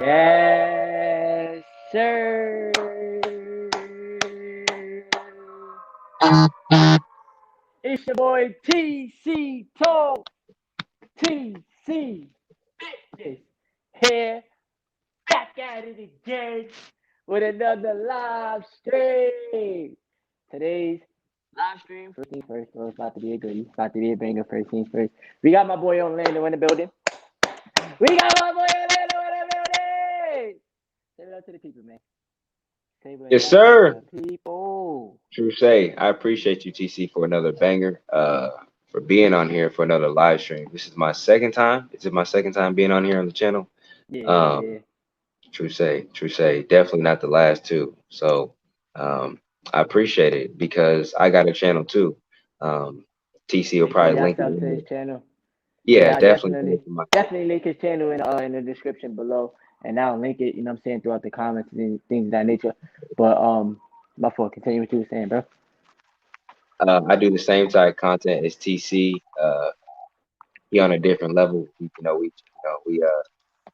Yes, sir. It's your boy TC Talk, TC Fitness here, back at it again with another live stream. Today's live stream, first things first, bro. It's about to be a goodie. It's about to be a banger, first things first. We got my boy Orlando in the building. We got my boy Orlando in the building. Say what up to the people, man. Say what Yes, up to sir. the people. True say. I appreciate you, TC, for another banger. For being on here for another live stream. This is my second time. Is it my second time being on here on the channel? Um, Yeah. true say, true say. Definitely not the last two. So um I appreciate it because I got a channel too. Um TC will Make sure probably y'all link it sub to in his there. channel. Yeah, Yeah, I'll definitely link definitely it in my definitely link his channel in the description below, and I'll link it. You know what I'm saying, throughout the comments and things of that nature. But my fault. Continue what you were saying, bro. I do the same type of content as TC. He on a different level.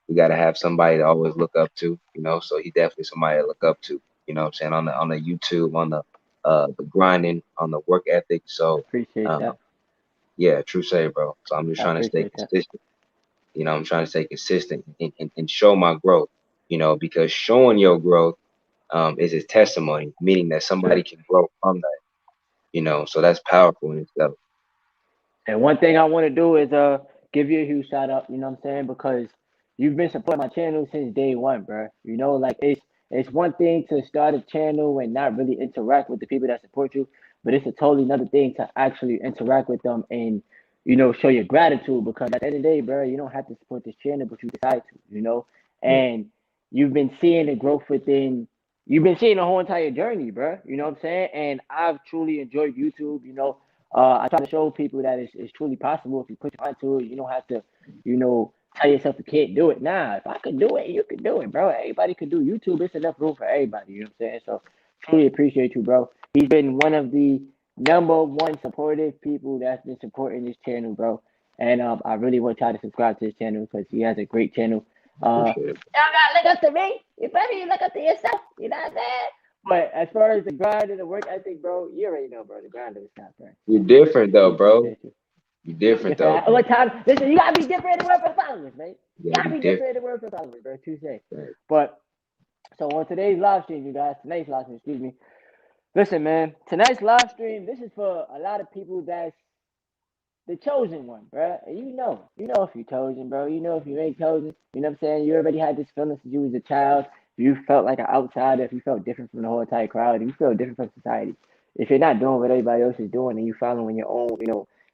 We got to have somebody to always look up to, so he definitely somebody to look up to, what I'm saying, on the YouTube, on the grinding, on the work ethic. So Appreciate um that. yeah, true say, bro. So I'm just I trying to stay appreciate that. consistent. I'm trying to stay consistent and show my growth, because showing your growth is a testimony, meaning that somebody Sure. can grow from that, so that's powerful in itself. And one thing I want to do is give you a huge shout out. You know what I'm saying? Because you've been supporting my channel since day one, bro. You know, like it's one thing to start a channel and not really interact with the people that support you, but it's a totally another thing to actually interact with them and show your gratitude. Because at the end of the day, bro, you don't have to support this channel, but you decide to. Yeah, And you've been seeing the growth within. You've been seeing the whole entire journey, bro. You know what I'm saying? And I've truly enjoyed YouTube. I try to show people that it's truly possible if you put your mind to it. You don't have to, tell yourself you can't do it. Nah, if I could do it, you could do it, bro. Everybody could do YouTube. It's enough room for everybody. You know what I'm saying? So truly appreciate you, bro. He's been one of the number one supportive people that's been supporting this channel, bro. And I really want y'all to subscribe to his channel because he has a great channel. appreciate it. Y'all gotta look up to me. You feel me? Look up to yourself. You know what I'm saying? But as far as the grind and the work ethic, bro, you already know, bro. The grind is not, bro. You're So different though, truly bro. appreciate you. You're different though, Different. bro. What time? Listen, you gotta be different in the word for followers, man. You You gotta gotta be be different. different in the word for followers, bro. Tuesday. Right. But so on today's live stream, you guys, tonight's live stream, excuse me. Listen, man, tonight's live stream, this is for a lot of people that's the chosen one, bro. And you know if you're chosen, bro. You know if you ain't chosen. You know what I'm saying? You already had this feeling since you was a child. If you felt like an outsider, if you felt different from the whole entire crowd, if you feel different from society. If you're not doing what everybody else is doing and you following your own,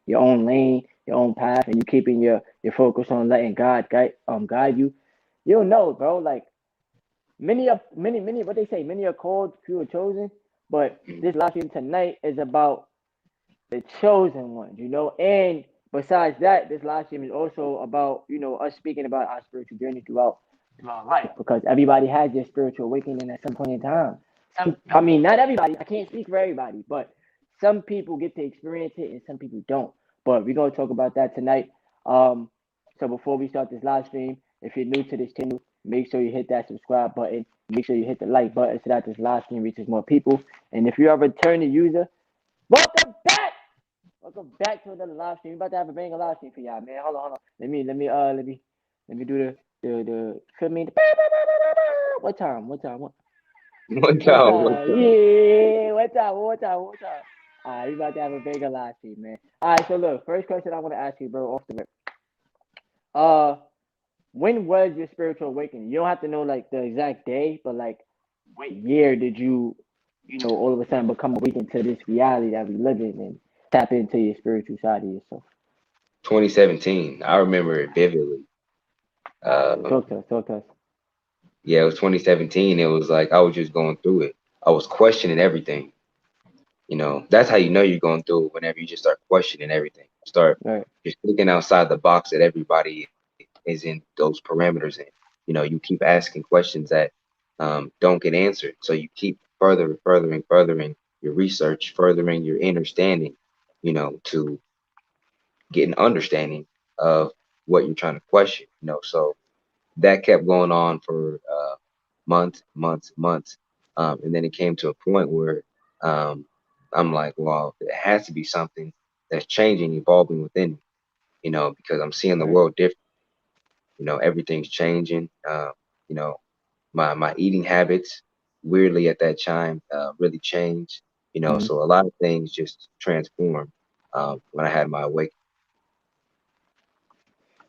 your own lane, your own path, and you keeping your focus on letting God guide you, you'll know, bro. Like many what they say, many are called, few are chosen. But Mhm. this live stream tonight is about the chosen ones, And besides that, this live stream is also about, us speaking about our spiritual journey throughout life because everybody has their spiritual awakening at some point in time. I mean, not everybody. I can't speak for everybody, but some people get to experience it and some people don't. But we're gonna talk about that tonight. Um, so before we start this live stream, if you're new to this channel, make sure you hit that subscribe button. Make sure you hit the like button so that this live stream reaches more people. And if you're a returning user, welcome back. Welcome back to another live stream. We're about to have a banger live stream for y'all, man. Hold on. Let me do the feel me. What time? One What time, one time? time. Yeah. What time? Alright, we about to have a banger live stream, man. Alright, so look, first question I want to ask you, bro, off the rip. Uh, when was your spiritual awakening? You don't have to know like the exact day, but like what year did you, all of a sudden become awakened to this reality that we live in and tap into your spiritual side of yourself? 2017. I remember it vividly. All right, Um, talk to us. yeah, it was 2017. It was like I was just going through it. I was questioning everything. That's how you know you're going through it whenever you just start questioning everything. Start Right. just thinking outside the box that everybody is in those parameters in. You keep asking questions that don't get answered. So you keep furthering your research, furthering your understanding, to get an understanding of what you're trying to question. So that kept going on for months, months, months. And then it came to a point where um, I'm like, well, it has to be something that's changing, evolving within me, because I'm seeing the Right. world different. Everything's changing. You know, my eating habits, weirdly at that time, really changed. Hmm. So a lot of things just transformed when I had my awakening.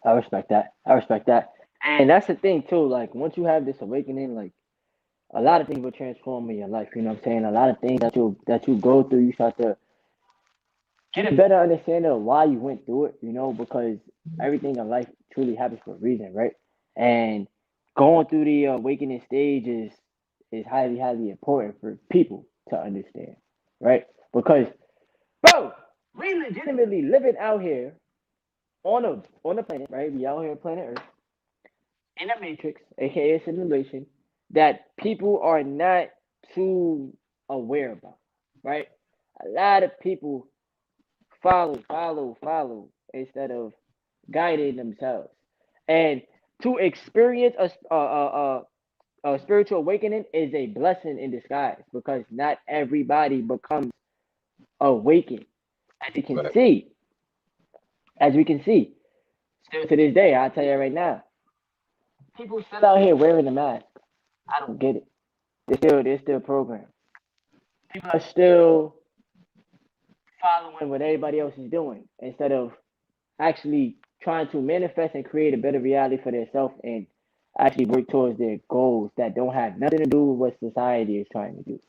I respect that. I respect that. And that's the thing too. Like once you have this awakening, like a lot of things will transform in your life. You know what I'm saying? A lot of things that you go through, you start to get a better understanding of why you went through it. Because everything in life truly happens for a reason, right? And going through the awakening stage is highly, highly important for people to understand, right? Because, bro, we legitimately living out here on a planet, right? We out here on planet Earth in a matrix, aka a simulation, that people are not too aware about, right? A lot of people follow instead of guiding themselves. And to experience a spiritual awakening is a blessing in disguise because not everybody becomes awakened. As you can Right, see, as we can see, still to this day, I'll tell you right now, people still out here wearing the mask. I don't get it. They're still programmed. People are still following what everybody else is doing instead of actually trying to manifest and create a better reality for themselves and actually work towards their goals that don't have nothing to do with what society is trying to do.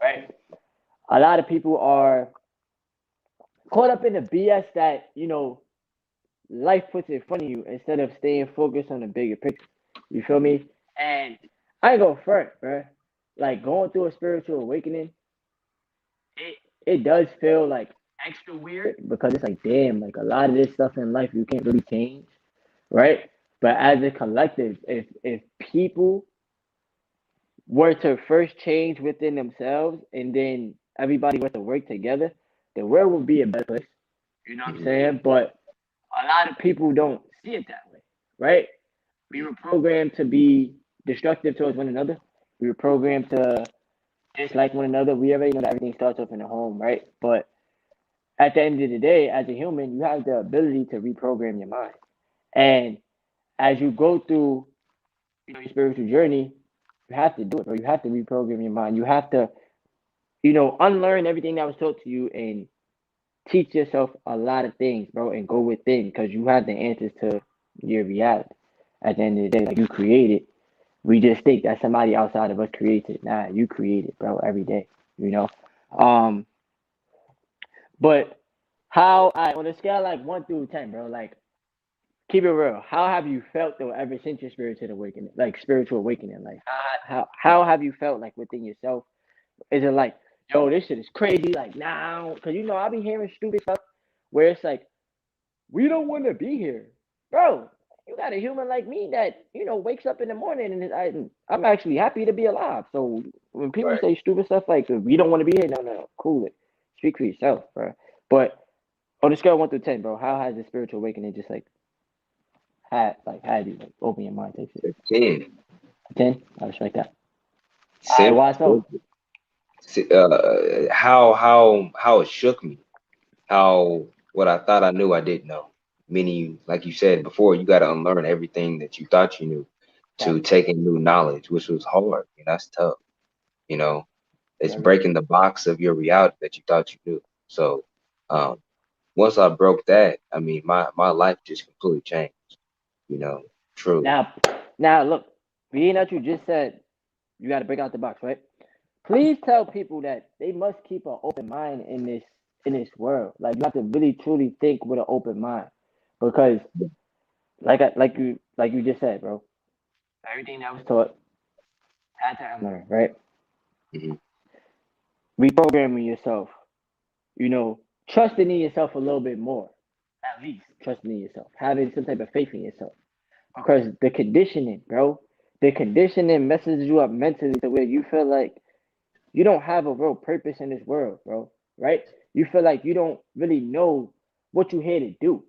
Right? A lot of people are caught up in the BS that, life puts in front of you instead of staying focused on the bigger picture. You feel me? And I ain't go front, bro. Like going through a spiritual awakening, it it does feel like extra weird because it's like, damn, like a lot of this stuff in life you can't really change, right? But as a collective, if people were to first change within themselves and then everybody were to work together, the world would be a better place. You know what I'm hmm saying? But a lot of people don't see it that way, right? We were programmed to be destructive towards one another. We were programmed to dislike one another. We already know that everything starts off in the home, right? But at the end of the day, as a human, you have the ability to reprogram your mind. And as you go through, your spiritual journey, you have to do it, bro. You have to reprogram your mind. You have to, unlearn everything that was taught to you and teach yourself a lot of things, bro, and go within because you have the answers to your reality. At the end of the day, like you create it. We just think that somebody outside of us creates it. Nah, you create it, bro, every day. You know. Um, but how I on a scale like 1 through 10, bro, like keep it real. How have you felt though ever since your spiritual awakening? Like how have you felt like within yourself? Is it like, yo, this shit is crazy? Like now, because I be hearing stupid stuff where it's like, we don't want to be here, bro. You got a human like me that wakes up in the morning and I'm actually happy to be alive. So when people right. say stupid stuff like we don't want to be here, no, no, no, cool it. Speak for yourself, bro. But on a scale of 1 through 10, bro, how has the spiritual awakening just like had you like open your mind type shit? 10. 10, I respect that. All right, Simple. why so? How it shook me, how what I thought I knew I didn't know. Meaning, like you said before, you got to unlearn everything that you thought you knew to Facts. take in new knowledge, which was hard. That's tough. You know, it's Very. breaking the box of your reality that you thought you knew. So, um, once I broke that, I mean, my life just completely changed. You know, truly. Now, now look, being that you just said you got to break out the box, right? Please tell people that they must keep an open mind in this world. Like you have to really truly think with an open mind, because like you just said, bro. Everything that was taught had to unlearn, right? Hmm. Reprogramming yourself, trusting in yourself a little bit more, at least trusting in yourself, having some type of faith in yourself, because the conditioning, bro, the conditioning messes you up mentally to where you feel like you don't have a real purpose in this world, bro. Right? You feel like you don't really know what you're here to do.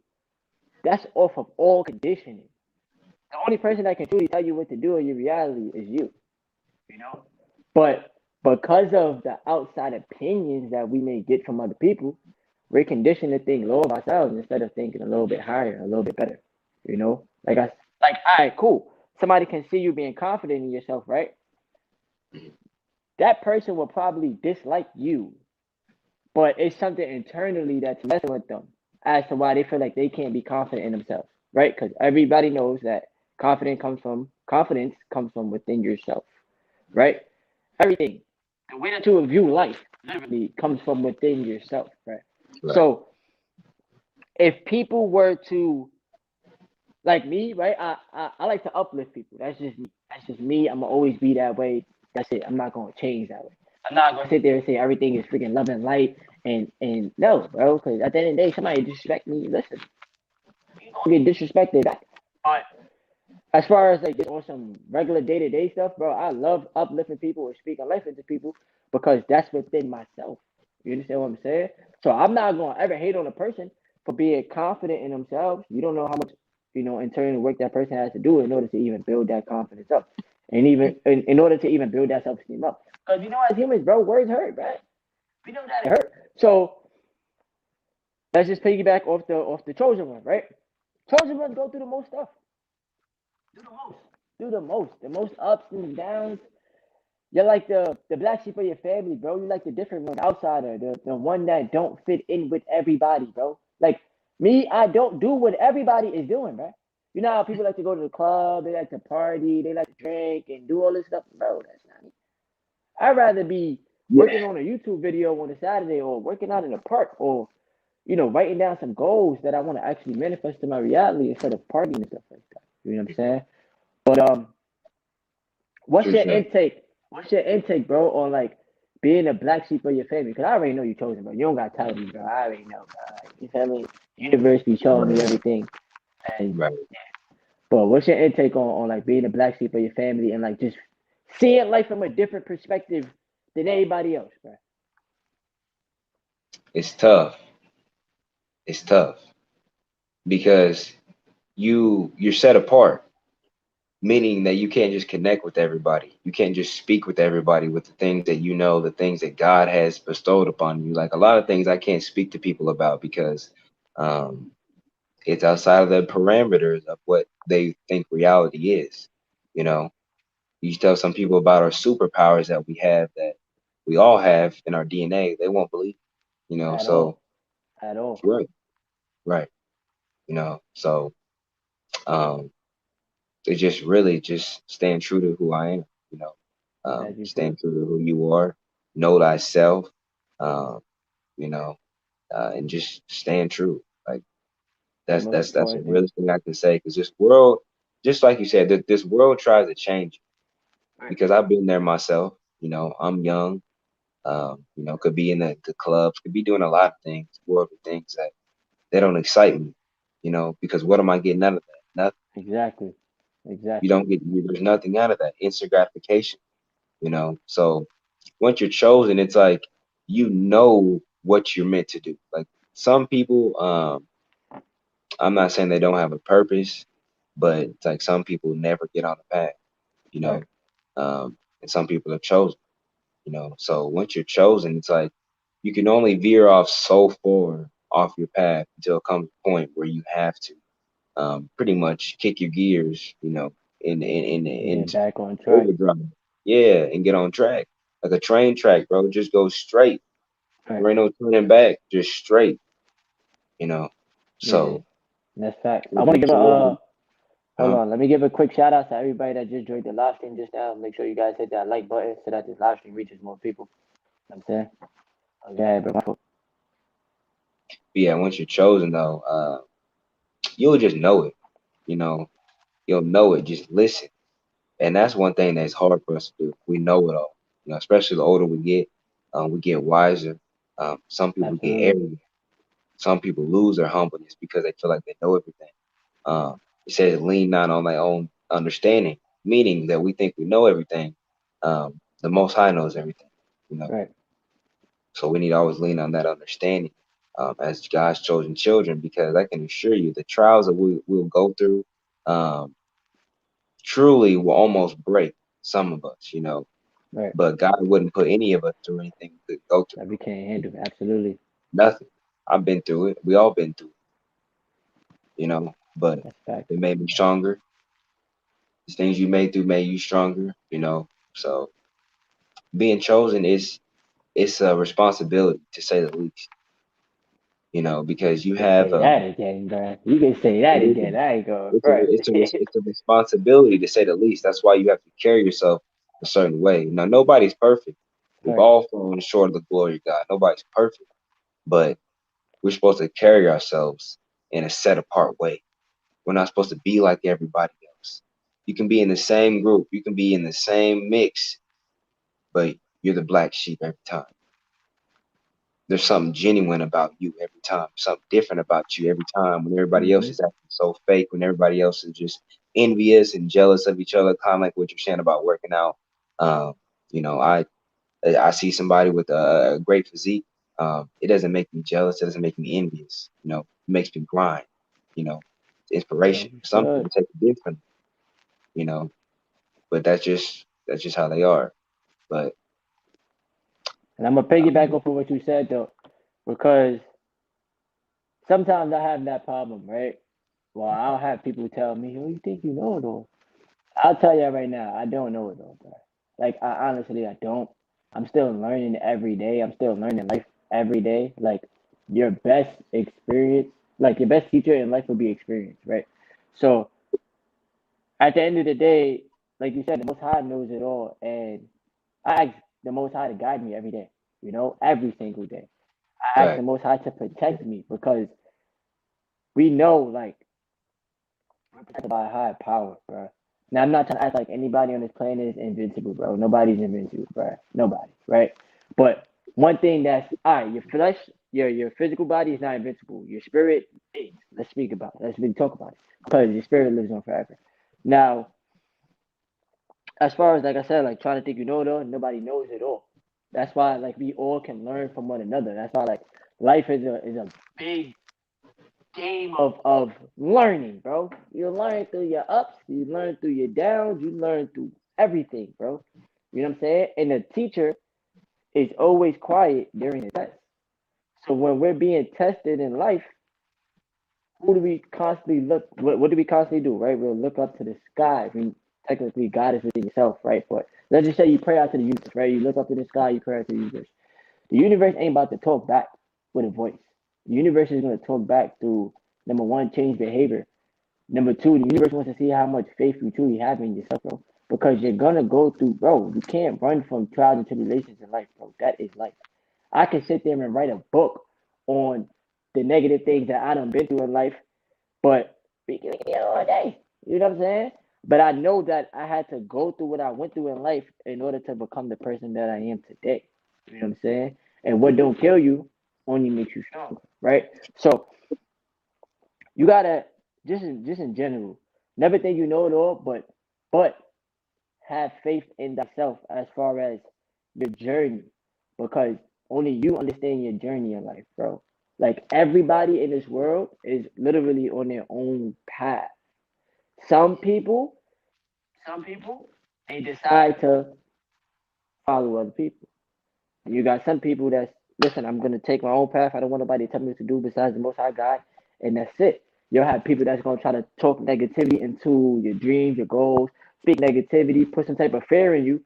That's off of all conditioning. The only person that can truly tell you what to do in your reality is you. You know. But because of the outside opinions that we may get from other people, we're conditioned to think low of ourselves instead of thinking a little bit higher, a little bit better. You know, like, all right, cool. Somebody can see you being confident in yourself, right? That person will probably dislike you, but it's something internally that's messing with them as to why they feel like they can't be confident in themselves, right? Because everybody knows that confidence comes from within yourself, right? Everything, the way that you view life, literally comes from within yourself, right? Right. So if people were to like me, right? I like to uplift people. That's just me. That's just me. I'm gonna always be that way. That's it. I'm not gonna change that way. I'm not gonna sit there and say everything is freaking love and light and no, bro. Because at the end of the day, somebody disrespect me. Listen, you gonna get disrespected back. But as far as like just on some regular day to day stuff, bro, I love uplifting people or speaking life into people because that's within myself. You understand what I'm saying? So I'm not gonna ever hate on a person for being confident in themselves. You don't know how much internal work that person has to do in order to even build that confidence up, and even in order to even build that self esteem up. Because as humans, bro, words hurt, right? We know that it hurt. So let's just piggyback off the chosen one, right? Chosen ones go through the most stuff. Do the most. Do the most. The most ups and downs. You're like the black sheep of your family, bro. You're like the different one, the outsider, the one that don't fit in with everybody, bro. Like me, I don't do what everybody is doing, bro. You know how people like to go to the club, they like to party, they like to drink and do all this stuff, bro. That's not me. I'd rather be Yeah. working on a YouTube video on a Saturday or working out in the park or writing down some goals that I want to actually manifest in my reality instead of partying and stuff like that. You know what I'm saying? But what's True your shot. intake? What's your intake, bro, on like being a black sheep of your family? Because I already know you chosen, bro. You don't gotta tell me, bro. I already know, bro. Like, you feel me? Universe be showing me Right. everything. And Right. but what's your intake on like being a black sheep of your family and like just seeing life from a different perspective than anybody else, bro? It's tough. It's tough because you're set apart, meaning that you can't just connect with everybody. You can't just speak with everybody with the things that you know, the things that God has bestowed upon you. Like a lot of things I can't speak to people about because um, it's outside of the parameters of what they think reality is. You know, you tell some people about our superpowers that we have, that we all have in our DNA, they won't believe. At So all. At all. right, right. So um, it's just really just staying true to who I am. You know, As you staying should. true to who you are, know thyself. Um, you know, and just staying true. Like The that's most that's that's a important thing. real thing I can say. Because this world, just like you said, this world tries to change you. Right. Because I've been there myself. I'm young. Could be in the clubs, could be doing a lot of things, worldly things that they don't excite me. Because what am I getting out of that? Nothing. Exactly. You Exactly. don't get. There's nothing out of that. Instant gratification. So once you're chosen, it's like you know what you're meant to do. Like some people, I'm not saying they don't have a purpose, but it's like some people never get on the path. You Right. know, and some people are chosen. So once you're chosen, it's like you can only veer off so far off your path until it comes a point where you have to pretty much kick your gears, Get into back on track. overdrive. Yeah, and get on track. Like a train track, bro. Just go straight. Right. There ain't no turning back, just straight, you know. Yeah. So That's facts. I once want to you're give a chosen, hold huh? on. Let me give a quick shout out to everybody that just joined the live stream just now. Make sure you guys hit that like button so that this live stream reaches more people. You know what I'm saying? Okay, bro. My fault. But yeah, once you're chosen though, you'll just know it, you know. You'll know it. Just listen. And that's one thing that's hard for us to do. We know it all, especially the older we get wiser. Some people get Absolutely. arrogant. Some people lose their humbleness because they feel like they know everything. It says lean not on their own understanding, meaning that we think we know everything. The Most High knows everything, you know. Right. So we need to always lean on that understanding as God's chosen children, because I can assure you the trials that we'll go through. Um, truly will almost break some of us, Right. but God wouldn't put any of us through anything we could go through. That we can't handle. Absolutely. Nothing. I've been through it. We all been through it, but That's fact. it made me stronger. The things you made through made you stronger. So being chosen is it's a responsibility to say the least, because you You can have say that again, bro. You can say that it is again. I ain't going it's a front. it's a responsibility to say the least. That's why you have to carry yourself a certain way. Now nobody's perfect. We've Right. all fallen short of the glory of God. Nobody's perfect, but we're supposed to carry ourselves in a set apart way. We're not supposed to be like everybody else. You can be in the same group, you can be in the same mix, but you're the black sheep every time. There's something genuine about you every time, something different about you every time when everybody else Mm-hmm. is acting so fake, when everybody else is just envious and jealous of each other, kind of like what you're saying about working out. Um, you know, I see somebody with a great physique. It doesn't make me jealous, it doesn't make me envious, it makes me grind, you know, it's As inspiration. you Some should. people take it different, you know, but that's just how they are. But And I'm gonna piggyback off of what you said though, because sometimes I have that problem, right? Well, I'll have people tell me, "Oh, you think you know it all?" I'll tell you right now, I don't know it all, bro. Like, I don't. I'm still learning every day. I'm still learning life every day. Like, your best experience, like your best teacher in life will be experience, right? So at the end of the day, like you said, the Most High knows it all, and I ask the Most High to guide me every day. Every single day. I ask the fact, Most High to protect me because we know, like, we're protected by a higher power, bro. Now, I'm not trying to act like anybody on this planet is invincible, bro. Nobody's invincible, bro. Nobody, right? But one thing that's all right, your flesh, your physical body is not invincible. Your spirit is. Let's speak about it. Let's really talk about it because your spirit lives on forever. Now, as far as like I said, like trying to think you know it all, nobody knows it all. That's why like we all can learn from one another. That's why like life is a big game of learning, bro. You learn through your ups, you learn through your downs, you learn through everything, bro. You know what I'm saying? And the teacher is always quiet during the test. So when we're being tested in life, who do we constantly look? What do we constantly do? Right? We'll look up to the sky. I mean, technically, God is within yourself, right? But let's just say you pray out to the universe, right? You look up to the sky, you pray out to the universe. The universe ain't about to talk back with a voice. The universe is going to talk back through number one, change behavior. Number two, the universe wants to see how much faith you truly have in yourself, bro. Because you're gonna go through, bro. You can't run from trials and tribulations in life, bro. That is life. I can sit there and write a book on the negative things that I done been through in life, but we can get all day. You know what I'm saying? But I know that I had to go through what I went through in life in order to become the person that I am today. You know what I'm saying? And what don't kill you only makes you stronger, right? So you gotta just in general, never think you know it all, but have faith in thyself as far as your journey, because only you understand your journey in life, bro. Like everybody in this world is literally on their own path. Some people, some people, they decide to follow other people. You got some people that's listen. I'm gonna take my own path. I don't want nobody to tell me what to do besides the Most High God, and that's it. You'll have people that's gonna try to talk negativity into your dreams, your goals, speak negativity, put some type of fear in you.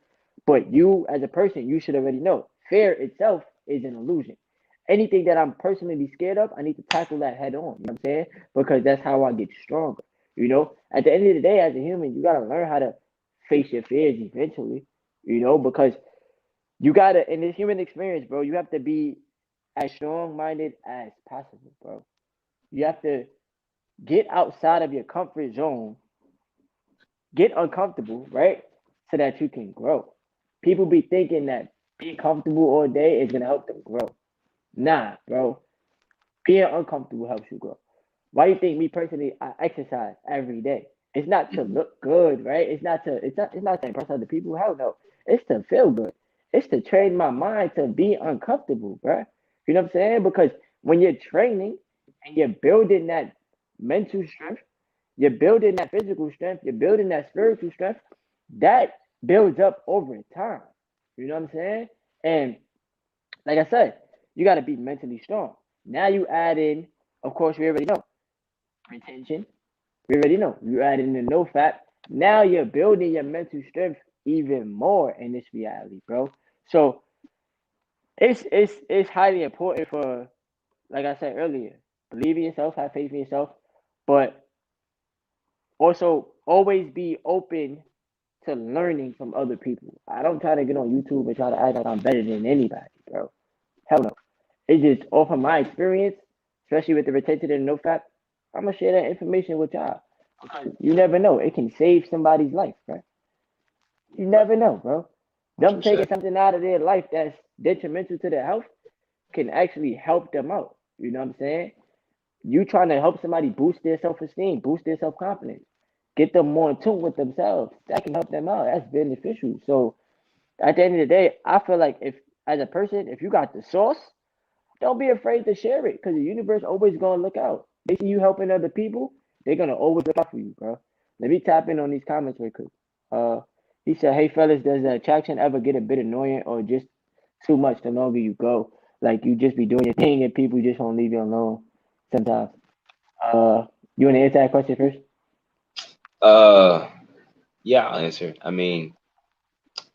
But you, as a person, you should already know fear itself is an illusion. Anything that I'm personally scared of, I need to tackle that head on. You know what I'm saying? Because that's how I get stronger. At the end of the day, as a human, you gotta learn how to face your fears eventually. Because you gotta in this human experience, bro. You have to be as strong minded as possible, bro. You have to get outside of your comfort zone, get uncomfortable, right? So that you can grow. People be thinking that being comfortable all day is gonna help them grow. Nah, bro. Being uncomfortable helps you grow. Why do you think me personally I exercise every day? It's not to look good, right? It's not to impress other people. Hell no. It's to feel good. It's to train my mind to be uncomfortable, bro. You know what I'm saying? Because when you're training and you're building that mental strength, you're building that physical strength, you're building that spiritual strength, that builds up over time. You know what I'm saying? And like I said, you got to be mentally strong. Now you add in, of course, we already know retention. We already know you add in the no fat. Now you're building your mental strength even more in this reality, bro. So it's highly important for, like I said earlier, believe in yourself, have faith in yourself, but also always be open to learning from other people. I don't try to get on YouTube and try to act like I'm better than anybody, bro. Hell no. It's just off of my experience, especially with the retention and no fat. I'm gonna share that information with y'all because you never know. It can save somebody's life, bro. You never know, bro. Them Touche. taking something out of their life that's detrimental to their health can actually help them out. You know what I'm saying? You trying to help somebody boost their self esteem, boost their self confidence, get them more in tune with themselves. That can help them out. That's beneficial. So at the end of the day, I feel like if as a person, if you got the sauce, don't be afraid to share it because the universe always gonna look out. They see you helping other people, they're gonna always look out for you, bro. Let me tap in on these comments real quick. Uh, he said, "Hey fellas, does the attraction ever get a bit annoying or just too much the longer you go? Like you just be doing your thing and people just won't leave you alone sometimes." Uh, you want to answer that question first? Uh, yeah, I'll answer. I mean,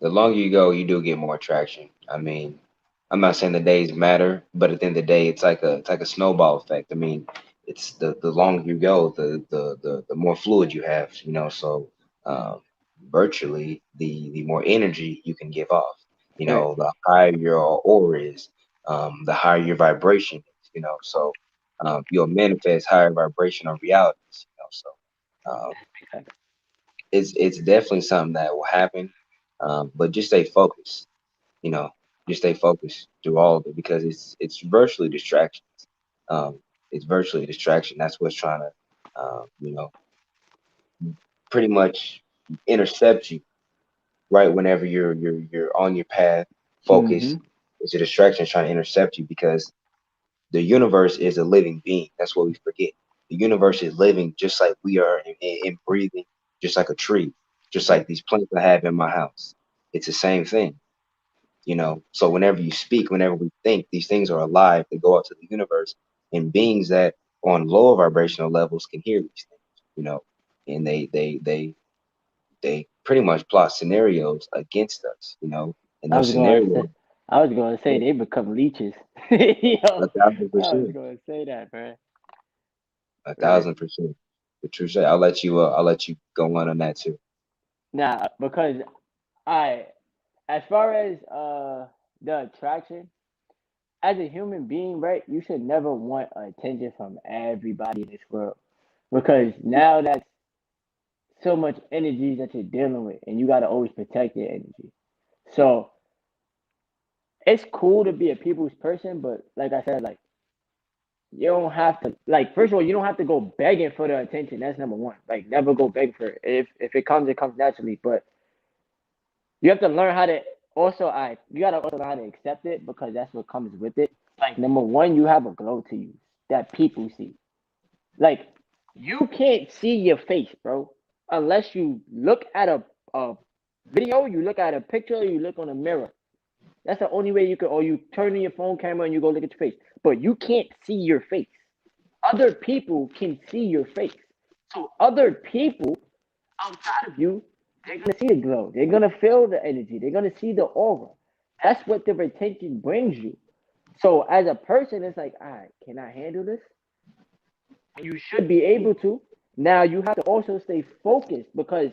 the longer you go, you do get more traction. I mean, I'm not saying the days matter, but at the end of the day, it's like a snowball effect. I mean, it's the longer you go, the more fluid you have, you know. So um, virtually, the more energy you can give off. You Right. know, the higher your aura is, the higher your vibration is. You know, so you'll manifest higher vibrational realities. You know, so it's definitely something that will happen. But just stay focused, you know, just stay focused through all of it because it's virtually distractions. Um, it's virtually a distraction. That's what's trying to, you know, pretty much intercept you right whenever you're on your path, Mm-hmm. focused. It's a distraction trying to intercept you because the universe is a living being. That's what we forget. The universe is living just like we are in breathing, just like a tree, just Right. like these plants I have in my house. It's the same thing, you know. So whenever you speak, whenever we think, these things are alive. They go out to the universe, and beings that on lower vibrational levels can hear these things, you know, and they pretty much plot scenarios against us, you know, and I those was going to scenarios say, I was going to say they become leeches. Yo, a thousand I was percent, going to say that, man. a Right. thousand percent. The true say, I'll let you go on that too. Nah, because I, as far as the attraction, as a human being, right, you should never want attention from everybody in this world because now that's so much energy that you're dealing with, and you got to always protect your energy. So it's cool to be a people's person, but like I said, like you don't have to like first of all, you don't have to go begging for the attention. That's number one. Like never go beg for it. If it comes naturally. But you have to learn how to also I you gotta also learn how to accept it because that's what comes with it. Like number one, you have a glow to you that people see. Like you can't see your face, bro, unless you look at a video, you look at a picture, you look on a mirror. That's the only way you could, or you turn on your phone camera and you go look at your face. But you can't see your face. Other people can see your face. So other people outside of you, they're gonna see the glow. They're gonna feel the energy. They're gonna see the aura. That's what the retention brings you. So as a person, it's like, all right, can I handle this? You should be able to. Now you have to also stay focused because,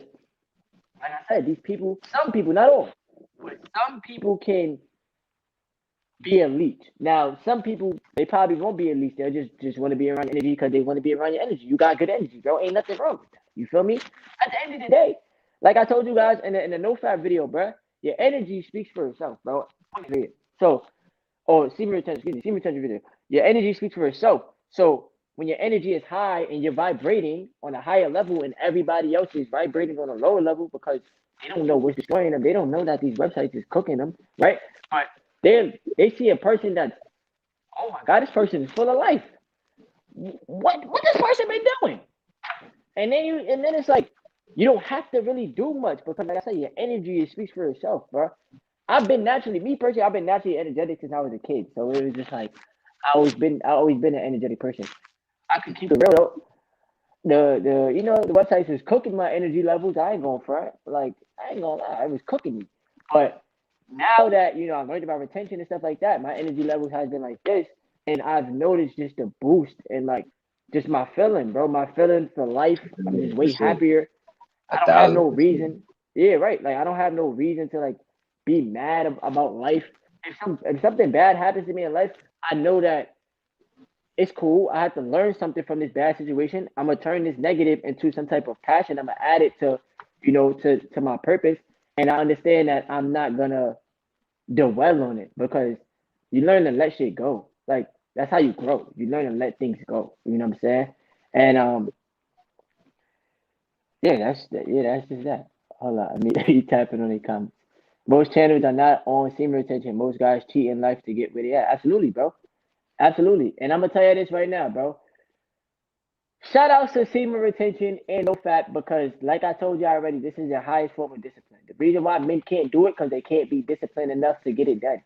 like I said, these people, some people, not all, but some people can be a leech. Now, some people they probably won't be a leech. They'll just want to be around your energy because they want to be around your energy. You got good energy, bro. Ain't nothing wrong with that. You feel me? At the end of the day, like I told you guys in the no fat video, bro, your energy speaks for itself, bro. So, or semen retention, excuse me, semen retention video. Your energy speaks for itself. So when your energy is high and you're vibrating on a higher level, and everybody else is vibrating on a lower level because they don't know what's destroying them. They don't know that these websites is cooking them, right? But they see a person that's, oh my god, this person is full of life. What this person been doing? And then it's like you don't have to really do much because, like I said, your energy speaks for itself, bro. I've been naturally, me personally, I've been naturally energetic since I was a kid. So it was just like I always been an energetic person. I can keep it real though. The the websites was cooking my energy levels. I ain't going front. Like I ain't gonna lie, it was cooking me. But now that I learned about retention and stuff like that, my energy levels has been like this, and I've noticed just a boost and like just my feeling, bro. My feeling for life. I'm just way 100%, happier. a I don't have thousand no percent. reason. Yeah, right. Like I don't have no reason to like be mad about life. If something bad happens to me in life, I know that it's cool. I have to learn something from this bad situation. I'm gonna turn this negative into some type of passion. I'm gonna add it to, to my purpose. And I understand that I'm not gonna dwell on it because you learn to let shit go. Like that's how you grow. You learn to let things go. You know what I'm saying? And yeah, that's just that. Hold on, I mean, you tapping on the comments. Most channels are not on semen retention. Most guys cheat in life to get where they at. Absolutely, bro. Absolutely. And I'm gonna tell you this right now, bro. Shout outs to semen retention and no fat because, like I told you already, this is your highest form of discipline. The reason why men can't do it because they can't be disciplined enough to get it done.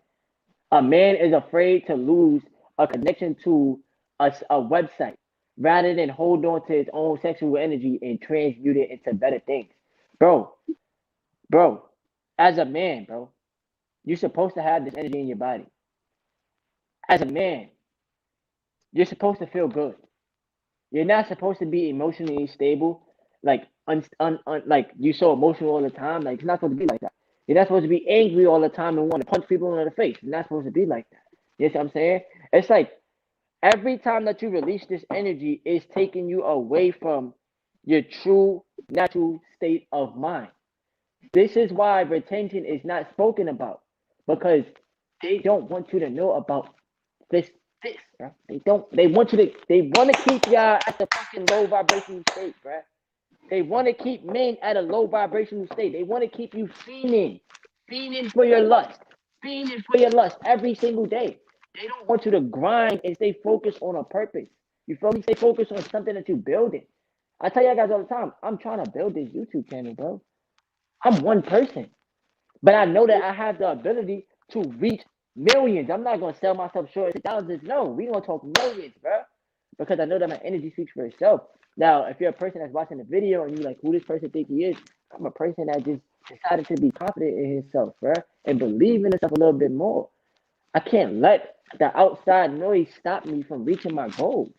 A man is afraid to lose a connection to a website rather than hold on to his own sexual energy and transmute it into better things. Bro, bro, as a man, bro, you're supposed to have this energy in your body. As a man, you're supposed to feel good. You're not supposed to be emotionally stable, like like you so emotional all the time. Like it's not supposed to be like that. You're not supposed to be angry all the time and want to punch people in the face. You're not supposed to be like that. You know what I'm saying? It's like every time that you release this energy, it's taking you away from your true natural state of mind. This is why retention is not spoken about because they don't want you to know about this this, bro. They don't. They want you to. They want to keep y'all at the fucking low vibrational state, bro. They want to keep men at a low vibrational state. They want to keep you fiending for your lust, fiending for your lust every single day. They don't want you to grind and stay focused on a purpose. You feel me? Stay focused on something that you're building. I tell you guys all the time, I'm trying to build this YouTube channel, bro. I'm one person. But I know that I have the ability to reach millions. I'm not gonna sell myself short to thousands. No, we gonna talk millions, bro. Because I know that my energy speaks for itself. Now, if you're a person that's watching the video and you're like, who this person think he is, I'm a person that just decided to be confident in himself, bro, and believe in himself a little bit more. I can't let the outside noise stop me from reaching my goals.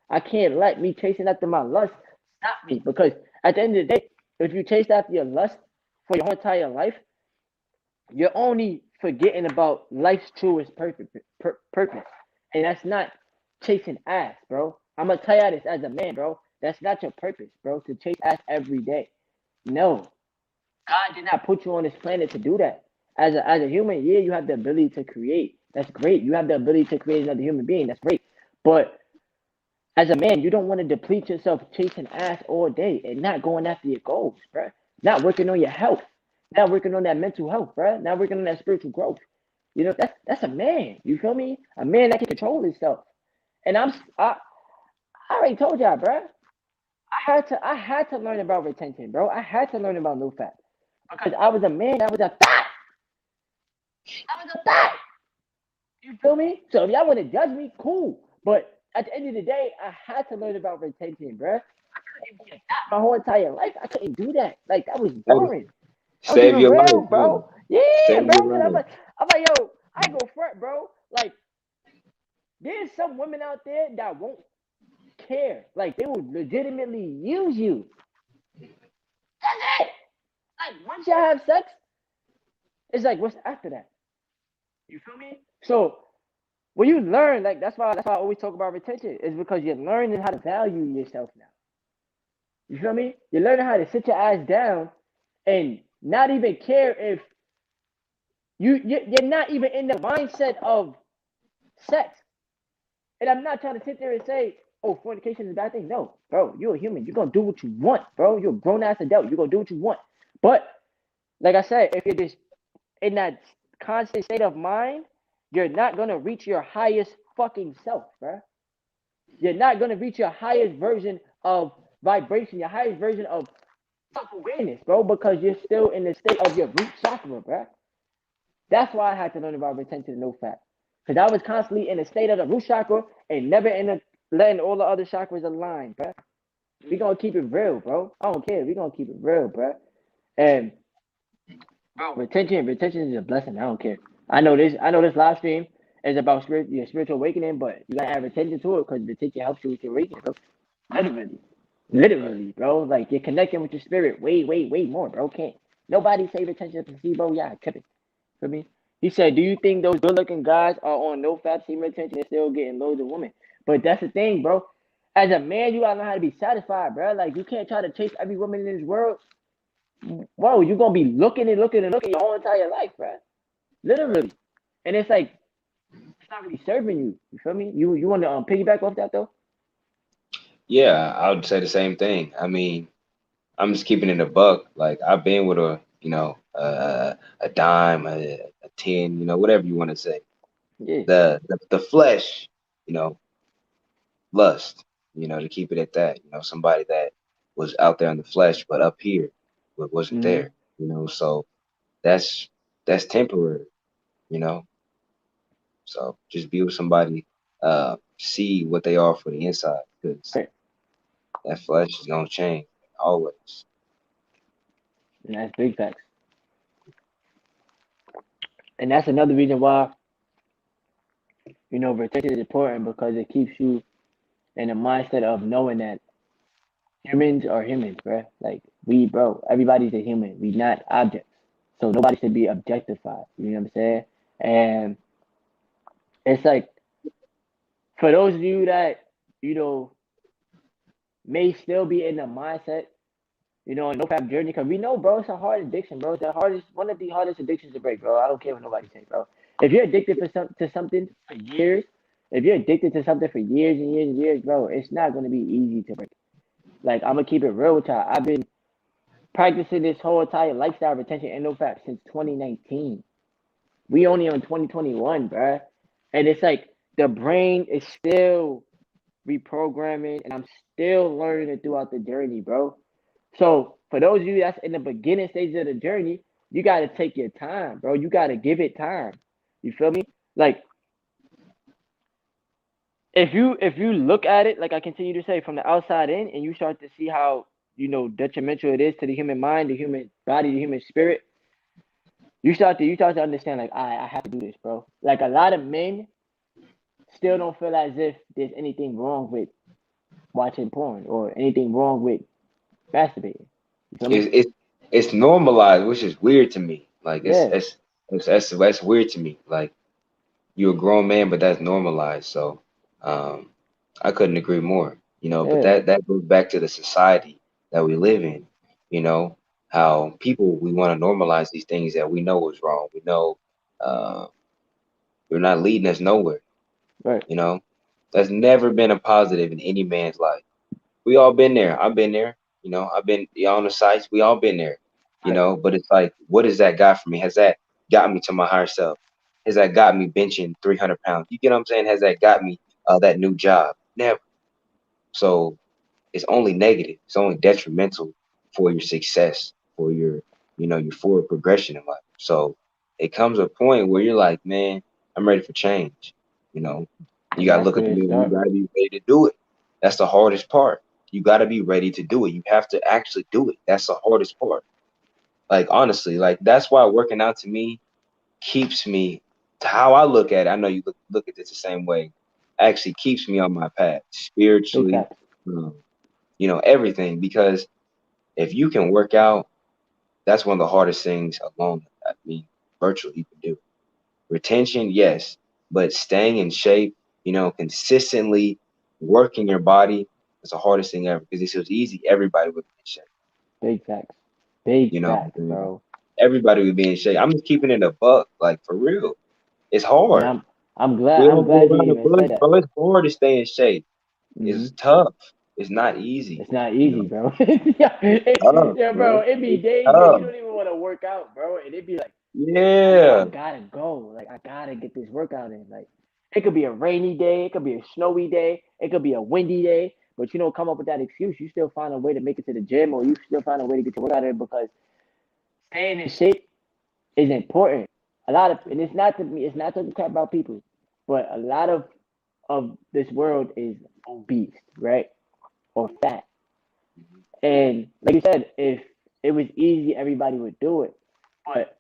I can't let me chasing after my lust stop me because at the end of the day, if you chase after your lust for your whole entire life, you're only forgetting about life's truest purpose, and that's not chasing ass, bro. I'm gonna tell you this as a man, bro. That's not your purpose, bro. To chase ass every day. No, God did not put you on this planet to do that. As a human, yeah, you have the ability to create. That's great. You have the ability to create another human being. That's great. But as a man, you don't want to deplete yourself chasing ass all day and not going after your goals, bro. Not working on your health, not working on that mental health, bro. Not working on that spiritual growth. That's a man. You feel me? A man that can control himself. And I already told y'all, bro. I had to learn about retention, bro. I had to learn about no fat because I was a man. I was a fat. I was a fat. You feel me? So if y'all want to judge me, cool. But at the end of the day, I had to learn about retention, bro. My whole entire life. I couldn't do that. Like that was Hey, boring. I'm save keeping your real, life, man. bro. Yeah, Save bro. your Cause I'm life. like, I'm like, yo, I ain't go front, bro. Like, there's some women out there that won't care. Like, they will legitimately use you. That's it. Like, once y'all have sex, it's like, what's after that? You feel me? So when you learn, like, that's why I always talk about retention. Is because you're learning how to value yourself now. You feel me? You're learning how to sit your ass down and not even care if you're not even in the mindset of sex. And I'm not trying to sit there and say, oh, fornication is a bad thing. No, bro, you're a human. You're gonna do what you want, bro. You're a grown ass adult. You're gonna do what you want. But like I said, if you're just in that constant state of mind, you're not gonna reach your highest fucking self, bro. You're not gonna reach your highest version of vibration, your highest version of self awareness, bro, because you're still in the state of your root chakra, bro. That's why I had to learn about retention and no fat. Because I was constantly in a state of the root chakra and never in a letting all the other chakras align, bro. We gonna keep it real, bro. I don't care. We gonna keep it real, bro. And bro, retention is a blessing. I don't care. I know this live stream is about your spiritual awakening, but you gotta add retention to it because retention helps you with your awakening, bro. Literally, literally, bro. Like you're connecting with your spirit way more, bro. Can't nobody say retention is placebo? Yeah, I tripping. For me, he said, "Do you think those good-looking guys are on no fat semen retention and still getting loads of women?" But that's the thing, bro. As a man, you gotta know how to be satisfied, bro. Like you can't try to chase every woman in this world. Bro, you gonna be looking your whole entire life, bro. Literally. And it's like it's not really serving you. You feel me? You want to piggyback off that though? Yeah, I would say the same thing. I mean, I'm just keeping it a buck. Like I've been with a dime, a 10, whatever you want to say. Yeah. The flesh, you know, lust, to keep it at that. Somebody that was out there in the flesh, but up here, but wasn't Mm-hmm. there. So that's that's temporary. You know, so just be with somebody, see what they are for the inside, because Right. that flesh is gonna change always. And that's big facts. And that's another reason why retention is important because it keeps you in the mindset of knowing that humans are humans, bro. Like bro, everybody's a human. We not objects. So nobody should be objectified. You know what I'm saying? And it's like for those of you that you know may still be in the mindset, a no fap journey, because we know, bro, it's a hard addiction, bro. It's the hardest, one of the hardest addictions to break, bro. I don't care what nobody say, bro. If you're addicted to something for years, if you're addicted to something for years and years and years, bro, it's not gonna be easy to break. Like I'm gonna keep it real with y'all. I've been practicing this whole entire lifestyle retention and no fap since 2019. We only on 2021, bro. And it's like the brain is still reprogramming, and I'm still learning it throughout the journey, bro. So for those of you that's in the beginning stages of the journey, you gotta take your time, bro. You gotta give it time. You feel me? Like if you look at it, like I continue to say, from the outside in, and you start to see how detrimental it is to the human mind, the human body, the human spirit, you start to understand like I have to do this, bro. Like a lot of men still don't feel as if there's anything wrong with watching porn or anything wrong with masturbating. You feel me? It's it's it's normalized, which is weird to me. Like Yeah, that's weird to me. Like you're a grown man, but that's normalized. So um, I couldn't agree more. But yeah, that goes back to the society that we live in. You know how people we want to normalize these things that we know is wrong. We know uh, they're not leading us nowhere. right, You know that's never been a positive in any man's life. We all been there. I've been there. I've been on the sites. We all been there. right. But it's like, what has that got for me? Has that got me to my higher self? Has that got me benching 300 pounds? You get what I'm saying? Has that got me that new job? Never. So it's only negative. It's only detrimental for your success, for your forward progression in life. So it comes a point where you're like, man, I'm ready for change. You know, you And gotta that's look at where the it mirror. You starts. gotta be ready to do it. That's the hardest part. You gotta be ready to do it. You have to actually do it. That's the hardest part. Like honestly, like that's why working out to me keeps me to how I look at it. I know you look at this the same way. Actually keeps me on my path Big spiritually, facts. um, everything. Because if you can work out, that's one of the hardest things alone. I mean, virtually you can do. Retention, yes, but staying in shape, consistently working your body is the hardest thing ever. Because if it was easy, everybody would be in shape. Big facts. Big You know, facts, bro. everybody would be in shape. I'm just keeping it a buck, like for real. It's And hard. I'm glad We I'm don't go glad you around the even bush, said that. bro. It's hard to stay in shape. Hmm. It's tough. It's not easy. It's not You easy, know, bro. Yeah, tough, yeah, bro. bro. It be It's days where you tough. don't even want to work out, bro, and it be like, yo, I Yeah. gotta go. Like I gotta get this workout in. Like it could be a rainy day, it could be a snowy day, it could be a windy day, but you don't come up with that excuse. You still find a way to make it to the gym, or you still find a way to get your work out of it because staying in shape is important. A lot of, and it's not to crap about people, but a lot of this world is obese, right, or fat. And like you said, if it was easy, everybody would do it. But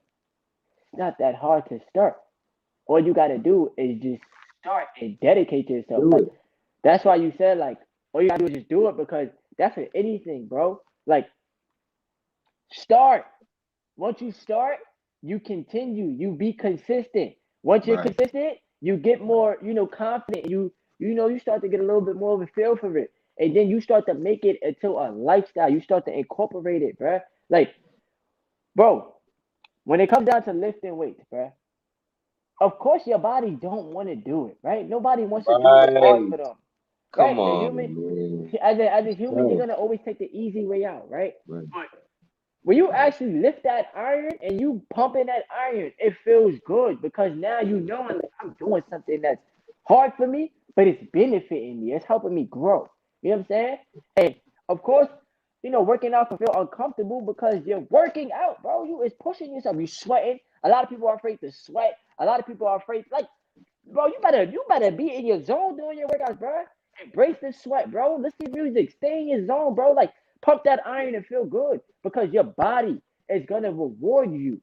it's not that hard to start. All you gotta do is just start and dedicate yourself. Do Like it. that's why you said like all you gotta do is just do it because that's for anything, bro. Like start. Once you start, you continue. You be consistent. Once you're Right. consistent, you get more, confident. You start to get a little bit more of a feel for it, and then you start to make it into a lifestyle. You start to incorporate it, bruh. Like, bro, when it comes down to lifting weights, bruh, of course your body don't want to do it, right? Nobody wants to do what's hard Right. for them, Come right? The on, human, man. as a It's human, you're tough. gonna always take the easy way out, right? Right. But when you actually lift that iron and you pumping that iron, it feels good because now you know like, I'm doing something that's hard for me, but it's benefiting me. It's helping me grow. You know what I'm saying? And of course, working out can feel uncomfortable because you're working out, bro. You is pushing yourself. You sweating. A lot of people are afraid to sweat. A lot of people are afraid, like, bro, you better be in your zone doing your workouts, bro. Embrace the sweat, bro. Listen to music. Stay in your zone, bro. Like pump that iron and feel good because your body is gonna reward you.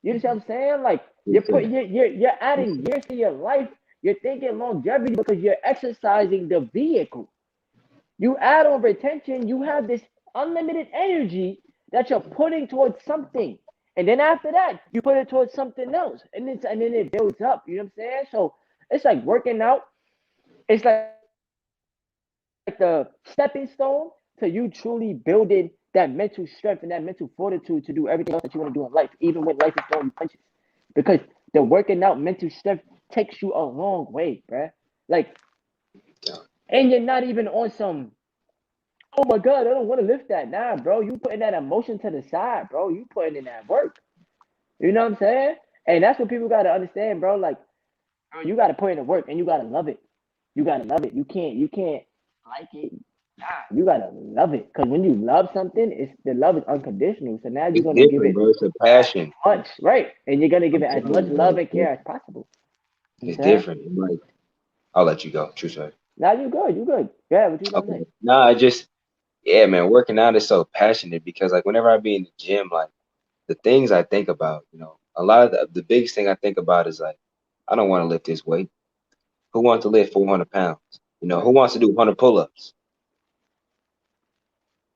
You know what I'm saying? Like you're Listen. putting you're adding Listen. years to your life. You're thinking longevity because you're exercising the vehicle. You add on retention, you have this unlimited energy that you're putting towards something. And then after that, you put it towards something else. And then it builds up. You know what I'm saying? So it's like working out. It's like the stepping stone to you truly building that mental strength and that mental fortitude to do everything else that you want to do in life, even when life is throwing you punches. Because the working out mental strength takes you a long way, bruh. Like, Yeah. and you're not even on some, oh my God, I don't want to lift that. Nah, bro, you putting that emotion to the side, bro. You putting in that work. You know what I'm saying? And that's what people gotta understand, bro. Like, bro, you gotta put in the work and you gotta love it. You gotta love it. You can't like it. Nah, you gotta love it. Cause when you love something, it's the love is unconditional. So now you're It's gonna give different, it bro. It's a as passion. much, right? And you're gonna give I'm it as telling much you, bro. love and care as possible. You know It's what I'm saying? different. Like, I'll let you go. True story. Now you good, you good. Yeah, what you gonna Okay. say? Nah, I just, yeah, man, working out is so passionate because, like, whenever I be in the gym, like, the things I think about, a lot of the biggest thing I think about is like, I don't want to lift this weight. Who wants to lift 400 pounds? Who Right, wants to do 100 pull-ups?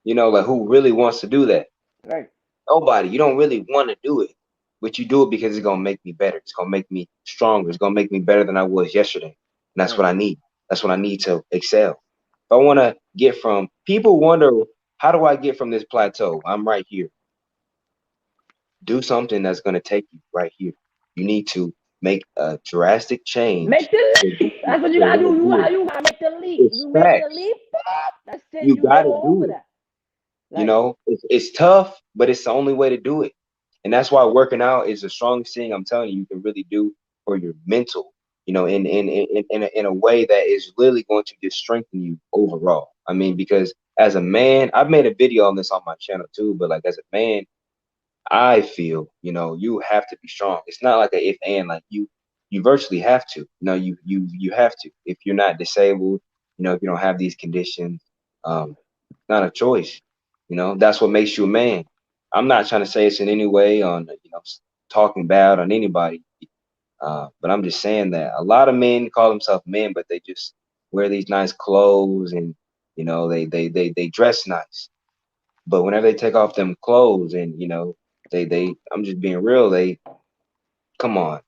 Like, who really wants to do that? right, Nobody. You don't really want to do it, but you do it because it's gonna make me better. It's gonna make me stronger. It's gonna make me better than I was yesterday, and that's what right. I need. That's what I need to excel. If I want to get from, people wonder, how do I get from this plateau? I'm right here. Do something that's gonna take you right here. You need to make a drastic change Make the to leap. get you That's what you to gotta right do. You here. gotta, you gotta make the leap. It's You make the facts. leap. That's it. You You got to go over do it. that. Like, It's tough, but it's the only way to do it. And that's why working out is the strongest thing I'm telling you can really do for your mental, in a way that is literally going to just strengthen you overall. I mean, because as a man, I've made a video on this on my channel too, but like as a man, I feel, you have to be strong. It's not like a if and, like you virtually have to. You have to. If you're not disabled, if you don't have these conditions, not a choice. That's what makes you a man. I'm not trying to say it's in any way on, talking bad on anybody. But I'm just saying that a lot of men call themselves men, but they just wear these nice clothes and, they dress nice. But whenever they take off them clothes and, I'm just being real, they, come on,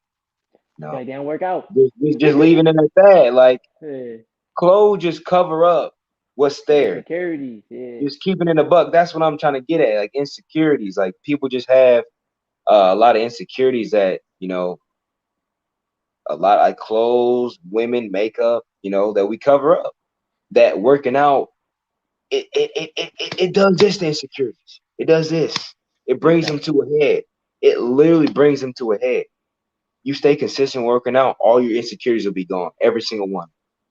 no, like, didn't work out. just leaving it at that. Like, Yeah. clothes just cover up what's there. Insecurities. Yeah. Just keeping it a buck. That's what I'm trying to get at. Like insecurities. Like people just have a lot of insecurities that, a lot like clothes, women, makeup, that we cover up. That working out, it does this to insecurities. It does this. It Big brings them facts. to a head. It literally brings them to a head. You stay consistent working out, all your insecurities will be gone. Every single one.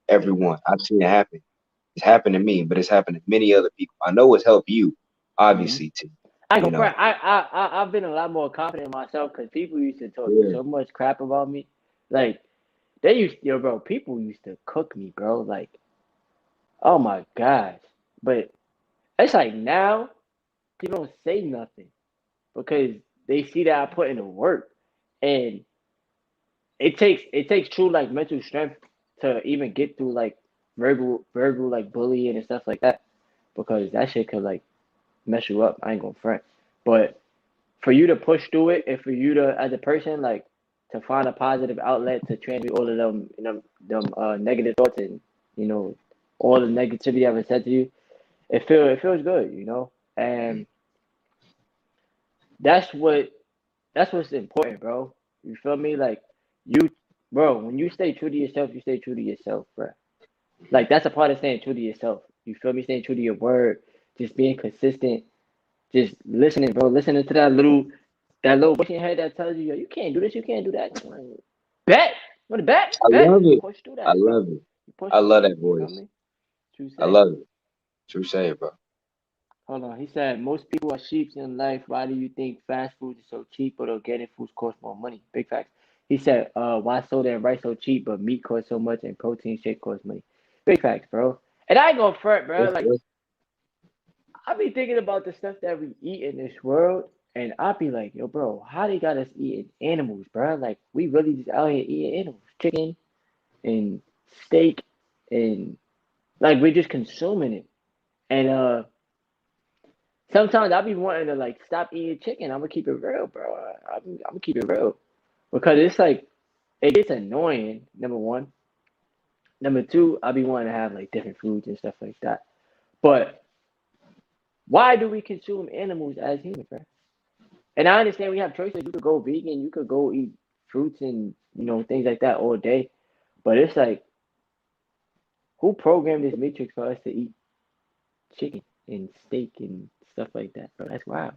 Every Big one. facts. I've seen it happen. It's happened to me, but it's happened to many other people. I know it's helped you, Mm-hmm. obviously, too. I ain't You gonna know, front. I've been a lot more confident in myself because people used to talk yeah, so much crap about me. Like they used, yo, bro. People used to cook me, bro. Like, oh my gosh. But it's like now people don't say nothing because they see that I put in the work, and it takes true like mental strength to even get through like verbal like bullying and stuff like that because that shit could like mess you up. I ain't gonna front, but for you to push through it and for you to as a person like to find a positive outlet to transmute all of them negative thoughts and you know all the negativity I've said to you, it feels good, and that's what that's what's important, bro. You feel me? Like you, bro. When you stay true to yourself, you stay true to yourself, bro. Like that's a part of staying true to yourself. You feel me? Staying true to your word, just being consistent, just listening, bro. Listening to that little voice in your head that tells you, yo, you can't do this, you can't do that. Bet, want to bet, I bet. love You it. push through I that, bro. love it. You push I through love it. that You feel voice. me? True I say. love it. True say, bro. Hold on. He said most people are sheep in life. Why do you think fast food is so cheap, but organic foods cost more money? Big facts. He said, why soda and rice so cheap, but meat costs so much and protein shake costs money? Big facts, bro. And I ain't gonna front, bro. That's, Like that's, I be thinking about the stuff that we eat in this world, and I be like, yo, bro, how they got us eating animals, bro? Like we really just out here eating animals, chicken and steak, and like we're just consuming it. And sometimes I be wanting to like stop eating chicken. I'm gonna keep it real, bro. I'm gonna keep it real because it's like it gets annoying. Number one, number two, I be wanting to have like different foods and stuff like that. But why do we consume animals as humans, bro? And I understand we have choices. You could go vegan, you could go eat fruits and things like that all day. But it's like, who programmed this matrix for us to eat chicken and steak and stuff like that, bro? That's wild.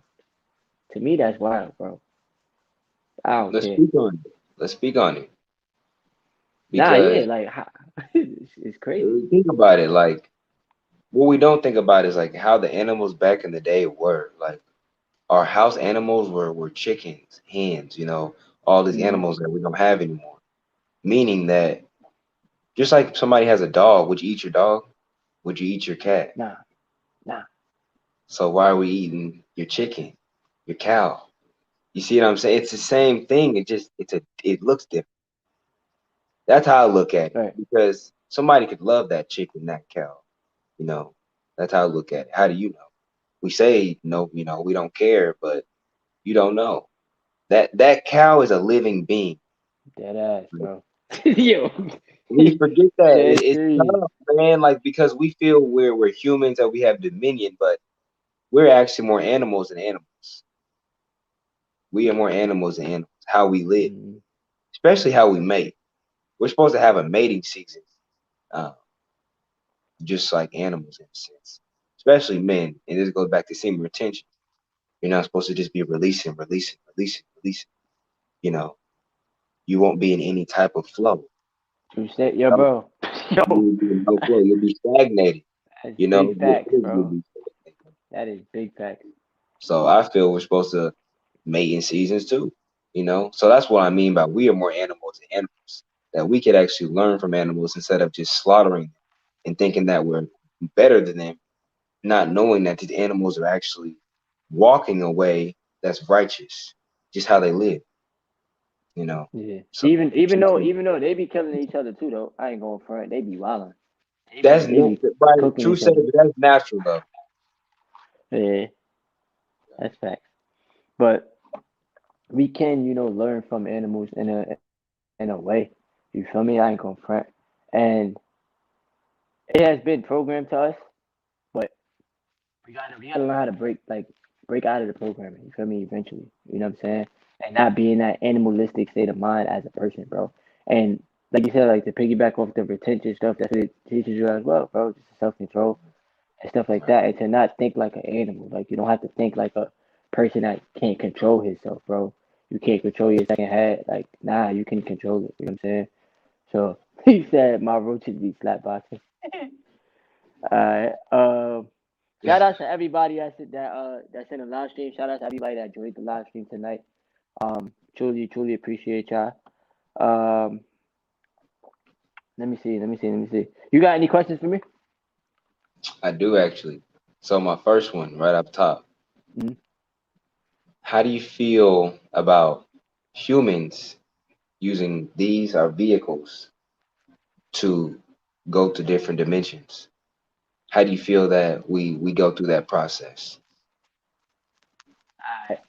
To me, that's wild, bro. I don't let's care. speak on it. Let's speak on it Nah, yeah, because like it's crazy. think about it. Like what we don't think about is like how the animals back in the day were. Like our house animals were chickens, hens. All these Mm, animals that we don't have anymore. Meaning that just like somebody has a dog, would you eat your dog? Would you eat your cat? nah, nah. So why are we eating your chicken, your cow? You see what I'm saying? It's the same thing. It looks different. That's how I look at it. Right. Because somebody could love that chicken, that cow. You know, that's how I look at it. How do you know? We say no, we don't care, but you don't know. That cow is a living being. Dead ass, bro. Yo, We forget that. dead It's serious. tough, man. Like because we feel we're humans and we have dominion, but we're actually more animals than animals. We are more animals than animals. How we live, Mm, especially how we mate. We're supposed to have a mating season, uh, just like animals in a sense, especially men. And this goes back to semen retention. You're not supposed to just be releasing, releasing, releasing, releasing. You know, you won't be in any type of flow. true say, yo, No, bro. Yo, you'll be in no flow. You'll be stagnated. that's You know, big your facts, energy will bro. be stagnated. That is big facts. So I feel we're supposed to mate in seasons too. So that's what I mean by we are more animals than animals. That we could actually learn from animals instead of just slaughtering them and thinking that we're better than them, not knowing that these animals are actually walking a way that's righteous, just how they live. You know. Yeah. So Even even though even though they be killing each other too, though, I ain't going for it. They be wilding. They be that's they be right. cooking True each say, other. but that's natural though. Yeah, that's facts. But we can, learn from animals in a way. You feel me? I ain't gonna front. And it has been programmed to us, but we gotta learn how to break out of the programming. You feel me? Eventually, you know what I'm saying? And not be in that animalistic state of mind as a person, bro. And like you said, like to piggyback off the retention stuff, that's what it teaches you as well, bro. Just self control and stuff like Right. that, and to not think like an animal. Like you don't have to think like a person that can't control himself, bro. You can't control your second head. Like nah, you can control it. You know what I'm saying? So he said my roaches be slap boxing. Shout out to everybody that's in the live stream. Shout out to everybody that joined the live stream tonight. Truly appreciate y'all. Um, let me see. You got any questions for me? I do actually. So my first one, right up top. Mm-hmm. How do you feel about humans using these our vehicles to go to different dimensions? How do you feel that we go through that process?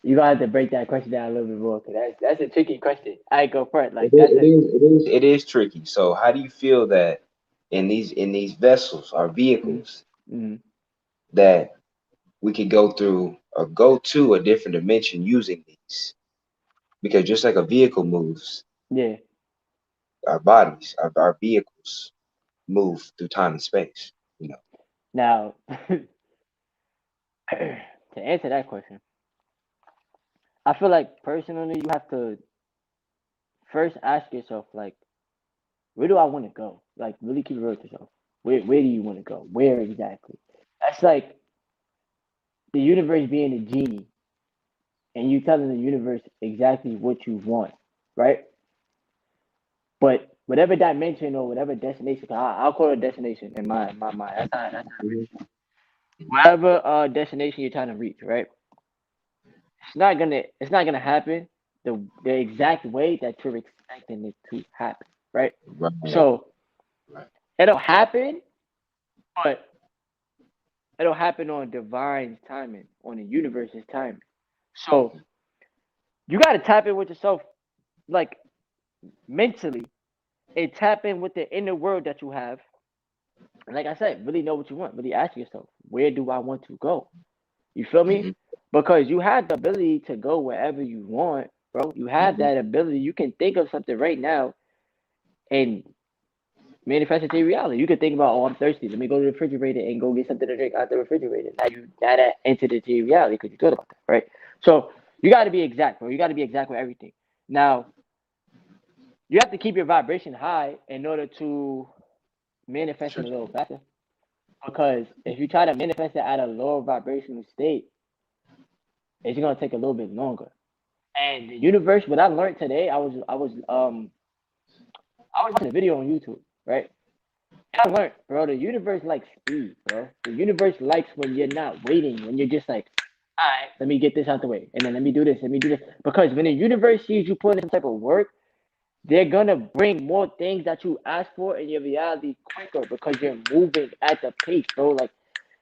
You gonna have to break that question down a little bit more, cause that's a tricky question. I go first. It Like is, that's it a is, it is, it is tricky. So how do you feel that in these vessels, our vehicles, mm-hmm. that we could go through or go to a different dimension using these? Because just like a vehicle moves, Yeah. our bodies, our vehicles move through time and space. You know. Now, to answer that question, I feel like personally you have to first ask yourself like, where do I want to go? Like, really keep it real with yourself. Where do you want to go? Where exactly? That's like the universe being a genie, and you telling the universe exactly what you want, right? But whatever dimension or whatever destination, I'll call it a destination in my mind. That's how Mhm. whatever destination you're trying to reach, right? It's not gonna happen the exact way that you're expecting it to happen, right? Right, So right. it'll happen, but it'll happen on divine timing, on the universe's timing. So you gotta tap in with yourself, like mentally, and tap in with the inner world that you have. And like I said, really know what you want. Really ask yourself, where do I want to go? You feel me? Hmm. Because you have the ability to go wherever you want, bro. You have Hmm. that ability. You can think of something right now and manifest it to reality. You can think about, oh, I'm thirsty. Let me go to the refrigerator and go get something to drink out the refrigerator. Now that entered into your reality because you thought about that, right? So you got to be exact, bro. You got to be exact with everything. Now you have to keep your vibration high in order to manifest it Sure. a little faster. Because if you try to manifest it at a lower vibrational state, it's gonna take a little bit longer. And the universe, what I learned today, I was watching a video on YouTube, right? I learned, bro, the universe likes speed, bro. The universe likes when you're not waiting, when you're just like, all right, let me get this out the way, and then let me do this, let me do this. Because when the universe sees you putting in some type of work, they're gonna bring more things that you ask for in your reality quicker because you're moving at the pace, bro. Like,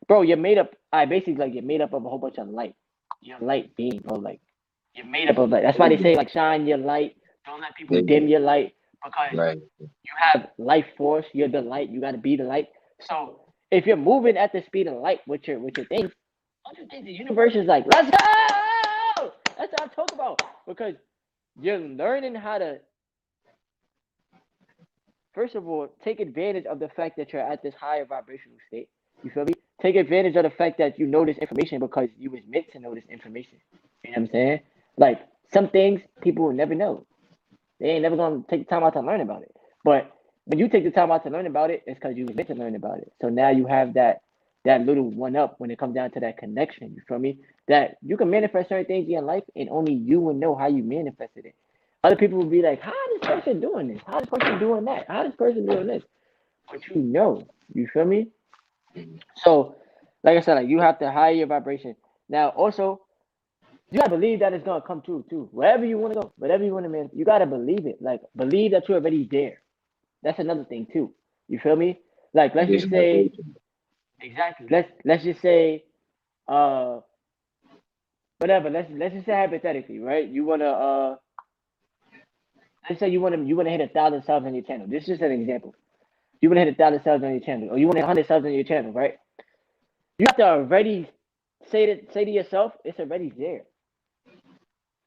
bro, you're made up. I basically like you're made up of a whole bunch of light. You're light being, bro. Like you're made up of light. That's There why you they go. say like shine your light. Don't let people There you dim go. your light because Right. you have life force. You're the light. You got to be the light. So if you're moving at the speed of light with your things, don't you think the universe is like, let's go? That's what I'm talking about. Because you're learning how to, first of all, take advantage of the fact that you're at this higher vibrational state. You feel me? Take advantage of the fact that you know this information because you was meant to know this information. You know what I'm saying? Like some things people will never know. They ain't never gonna take the time out to learn about it. But when you take the time out to learn about it, it's because you was meant to learn about it. So now you have that little one up when it comes down to that connection. You feel me? That you can manifest certain things in your life, and only you will know how you manifested it. Other people will be like, "How this person doing this? How this person doing that? How this person doing this?" But you know, you feel me? Mhm. So, like I said, like you have to higher your vibration. Now, also, you gotta believe that it's gonna come true too. Wherever you want to go, whatever you want to man, you gotta believe it. Like believe that you're already there. That's another thing too. You feel me? Like let's just Additional say information. exactly. Let's just say uh whatever. Let's just say hypothetically, right? You wanna let's say you wanna hit 1,000 subs on your channel. This is just an example. You wanna hit 1,000 subs on your channel, or you wanna hit 100 subs on your channel, right? You have to already say to yourself, it's already there.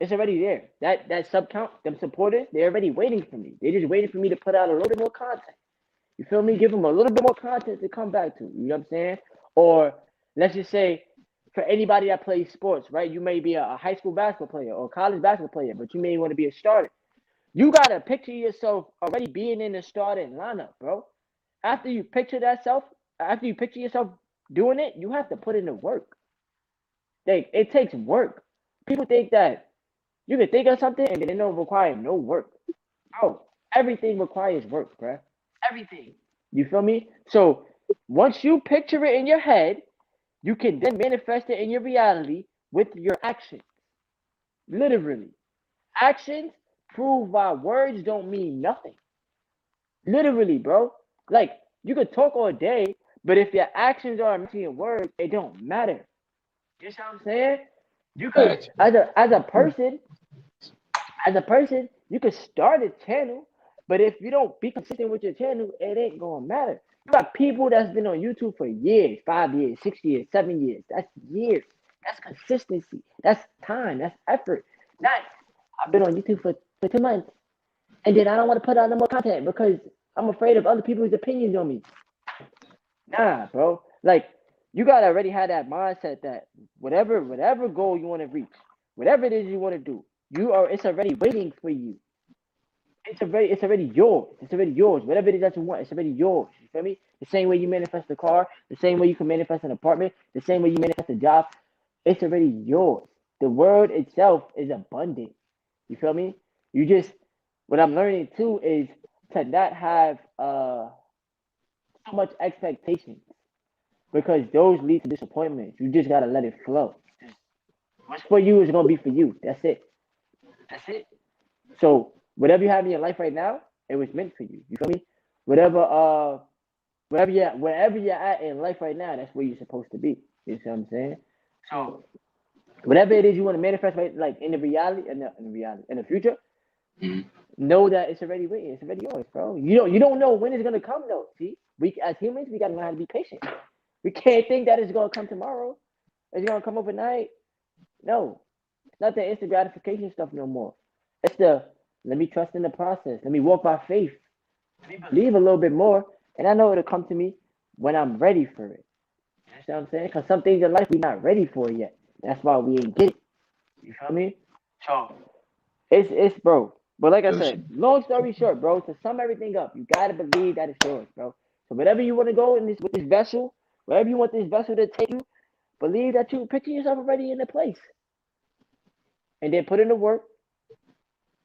It's already there. That sub count, them supporters, they're already waiting for me. They're just waiting for me to put out a little bit more content. You feel me? Give them a little bit more content to come back to. You know what I'm saying? Or let's just say for anybody that plays sports, right? You may be a high school basketball player or a college basketball player, but you may want to be a starter. You gotta picture yourself already being in the starting lineup, bro. After you picture that self, after you picture yourself doing it, you have to put in the work. Like it takes work. People think that you can think of something and then it don't require no work. Bro, everything requires work, bruh. Everything. You feel me? So once you picture it in your head, you can then manifest it in your reality with your actions. Literally. Actions prove why words don't mean nothing. Literally, bro. Like you could talk all day, but if your actions are matching words, it don't matter. You see what I'm saying? You could, Facts. as a person, you could start a channel, but if you don't be consistent with your channel, it ain't gonna matter. You got people that's been on YouTube for years, 5 years, 6 years, 7 years. That's years. That's consistency. That's time. That's effort. Not I've been on YouTube for 2 months and then I don't want to put out no more content because I'm afraid of other people's opinions on me. Nah, bro. Like you gotta already have that mindset that whatever goal you want to reach, whatever it is you want to do, it's already waiting for you. It's already yours. It's already yours. Whatever it is that you want, it's already yours. You feel me? The same way you manifest a car, the same way you can manifest an apartment, the same way you manifest a job, it's already yours. The world itself is abundant. You feel me? You just what I'm learning too is to not have so much expectations because those lead to disappointments. You just gotta let it flow. What's for you is gonna be for you. That's it. That's it. So whatever you have in your life right now, it was meant for you. You feel me? Whatever wherever you're at in life right now, that's where you're supposed to be. You see what I'm saying? So whatever it is you want to manifest, right, like in the reality, in the future, Mhm. know that it's already waiting. It's already yours, bro. You don't know when it's gonna come though. See, we as humans, we gotta learn how to be patient. We can't think that it's gonna come tomorrow. It's gonna come overnight. No, it's not the instant gratification stuff no more. It's the let me trust in the process. Let me walk by faith. Let me believe a little bit more, and I know it'll come to me when I'm ready for it. You know what I'm saying? Because some things in life we're not ready for yet. That's why we ain't get it. You feel me? So it's bro. But like I Those- said, long story short, bro, to sum everything up, you gotta believe that it's yours, bro. So whatever you want to go in this with this vessel, wherever you want this vessel to take you, believe that you picture yourself already in the place. And then put in the work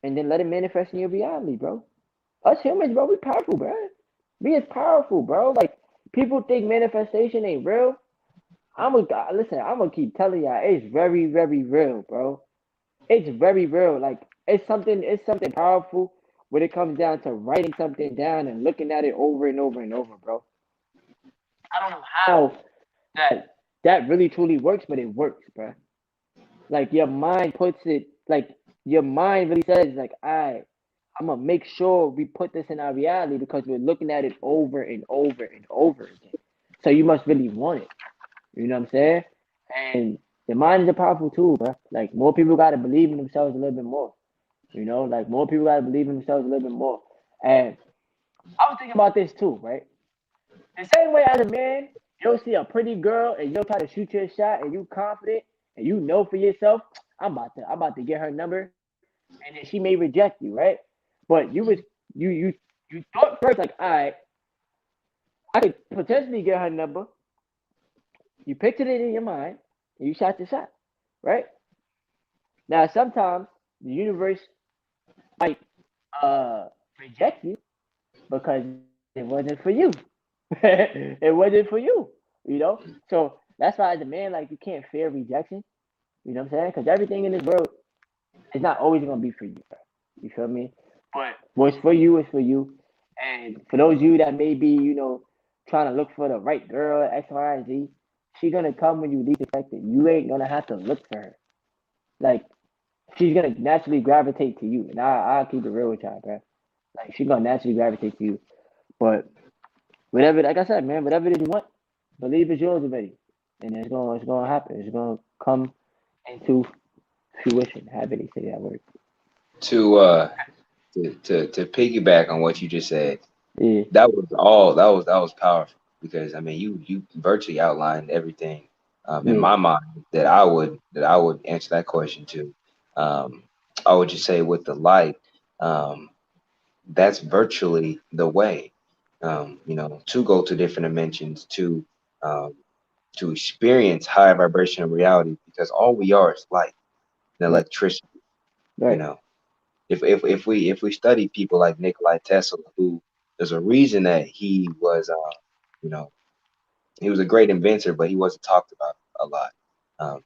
and then let it manifest in your reality, bro. Us humans, bro, we powerful, bro. We is powerful, bro. Like people think manifestation ain't real. Listen. I'm gonna keep telling y'all, it's very, very real, bro. It's very real. Like it's something powerful when it comes down to writing something down and looking at it over and over and over, bro. I don't know how that really truly works, but it works, bro. Like your mind puts it, like your mind really says, like, I'm gonna make sure we put this in our reality because we're looking at it over and over and over again. So you must really want it. You know what I'm saying? And the mind is a powerful tool, bro. Like more people gotta believe in themselves a little bit more. Like more people gotta believe in themselves a little bit more. And I was thinking about this too, right? The same way as a man, you'll see a pretty girl and you'll try to shoot your shot and you confident and you know for yourself, I'm about to get her number and then she may reject you, right? But you thought first like, all right, I could potentially get her number. You pictured it in your mind and you shot your shot, right? Now sometimes the universe might reject you because it wasn't for you. It wasn't for you. So that's why as a man, like you can't fear rejection. You know what I'm saying? Because everything in this world is not always gonna be for you. Bro. You feel me? But what's for you is for you. And for those of you that may be, trying to look for the right girl, X, Y, and Z, she's gonna come when you least expect it. You ain't gonna have to look for her. Like she's gonna naturally gravitate to you. And I'll keep it real with y'all, bro. Like she's gonna naturally gravitate to you. But whatever, like I said, man, whatever it is you want, believe it's yours already, and it's gonna happen. It's gonna come into fruition. However they say that word. to to piggyback on what you just said, Yeah, that was powerful because I mean you virtually outlined everything in yeah, my mind that I would answer that question to. Um, I would just say with the light, um, that's virtually the way. to go to different dimensions, um, to experience high vibrational reality, because all we are is light and Right. electricity. You Right. know, if we study people like Nikolai Tesla, who there's a reason that you know, he was a great inventor, but he wasn't talked about a lot.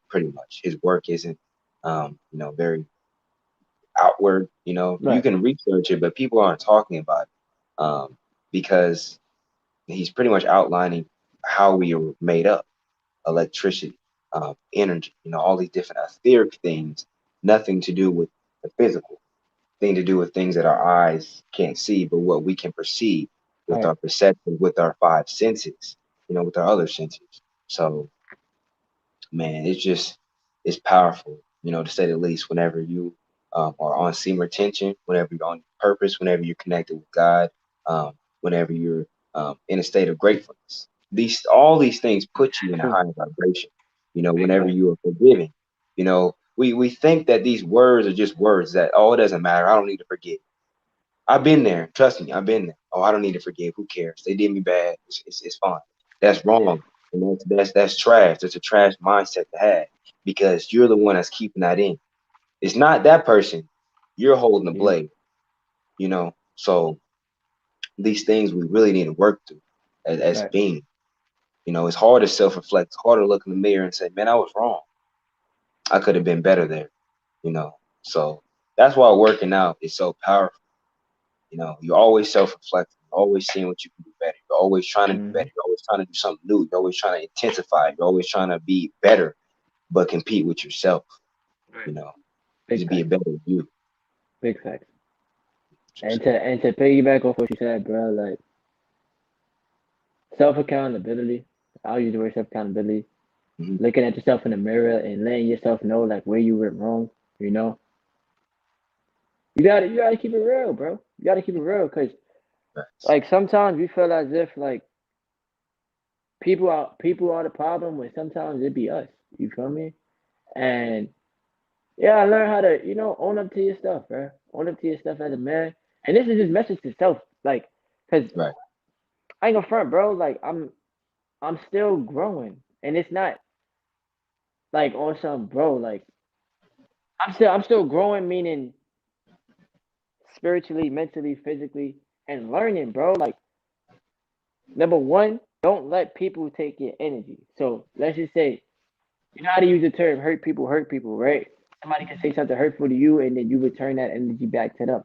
Pretty much, his work isn't, very outward. You Right. can research it, but people aren't talking about it, because he's pretty much outlining how we are made up: electricity, energy, all these different etheric things, nothing to do with the physical, thing to do with things that our eyes can't see, but what we can perceive with Right. our perception, with our five senses, with our other senses. So, man, it's powerful, to say the least. Whenever you are on seam retention, whenever you're on purpose, whenever you're connected with God, whenever you're in a state of gratefulness, all these things put you in a True. higher vibration. Big Whenever facts. you are forgiving, we think that these words are just words, that, oh, it doesn't matter, I don't need to forgive. I've been there. Trust me, I've been there. Oh, I don't need to forgive. Who cares? They did me bad. It's fine. That's Yeah. wrong. And that's trash. That's a trash mindset to have, because you're the one that's keeping that in. It's not that person. You're holding the You. blade. So these things we really need to work through as Right. being. It's hard to self-reflect. It's hard to look in the mirror and say, "Man, I was wrong. I could have been better there." You know. So that's why working out is so powerful. You're always self-reflecting, you're always seeing what you can do better. You're always trying to do Mm-hmm. better. You're always trying to do something new. You're always trying to intensify. You're always trying to be better, but compete with yourself. Right. You know, Big just be a facts. better you. Big facts. That's And what's to piggyback off what you said, bro, like self accountability. I'll use the word self accountability. mm-hmm. Looking at yourself in the mirror and letting yourself know like where you went wrong. You know, you gotta keep it real, bro. You gotta keep it real, cause Facts. like sometimes we feel as if like people are the problem, when sometimes it be us. You feel me? And yeah, I learned how to own up to your stuff, bro. Own up to your stuff as a man. And this is just message to self, like, cause Right. I ain't gonna front, bro. Like I'm still growing, and it's not like on some bro. Like I'm still growing, meaning spiritually, mentally, physically, and learning, bro. Like number one, don't let people take your energy. So let's just say you know how to use the term hurt people, right? Somebody can say something hurtful to you, and then you return that energy back to them.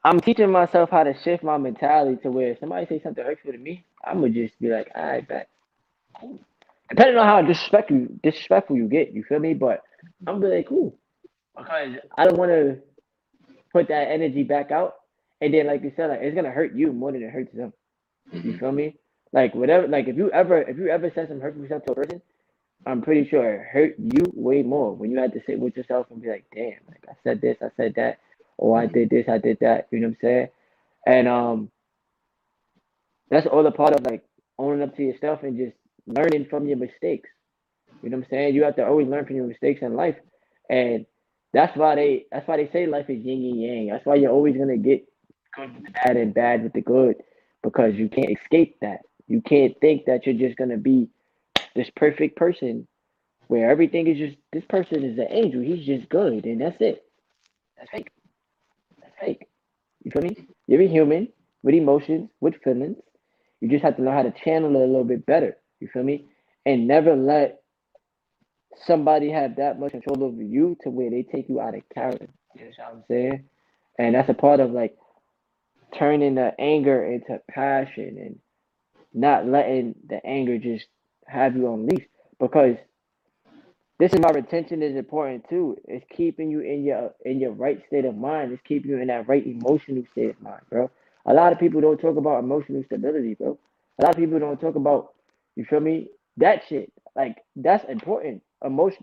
I'm teaching myself how to shift my mentality to where if somebody say something hurtful to me, I'm gonna just be like, all right, bet. Depending on how disrespectful you get, you feel me? But I'm be like, cool, because I don't want to put that energy back out, and then like you said, like it's gonna hurt you more than it hurts them. You Mm-hmm. feel me? Like whatever, like if you ever said some hurtful stuff to a person, I'm pretty sure it hurt you way more when you had to sit with yourself and be like, damn, like I said this, I said that, or I Mm-hmm. did this, I did that. You know what I'm saying? And that's all a part of like owning up to your stuff and just learning from your mistakes. You know what I'm saying? You have to always learn from your mistakes in life, and that's why they say life is yin and yang. That's why you're always gonna get good with the bad and bad with the good, because you can't escape that. You can't think that you're just gonna be this perfect person where everything is just this person is an angel. He's just good, and that's it. That's fake. That's fake. You feel me? You're a human with emotions, with feelings. You just have to learn how to channel it a little bit better. You feel me? And never let somebody have that much control over you to where they take you out of character. You know what I'm saying? And that's a part of like turning the anger into passion and not letting the anger just have you on leash. Because this is why retention is important too. It's keeping you in your right state of mind. It's keeping you in that right emotional state of mind, bro. A lot of people don't talk about emotional stability, bro. A lot of people don't talk about, you feel me? That shit. Like that's important.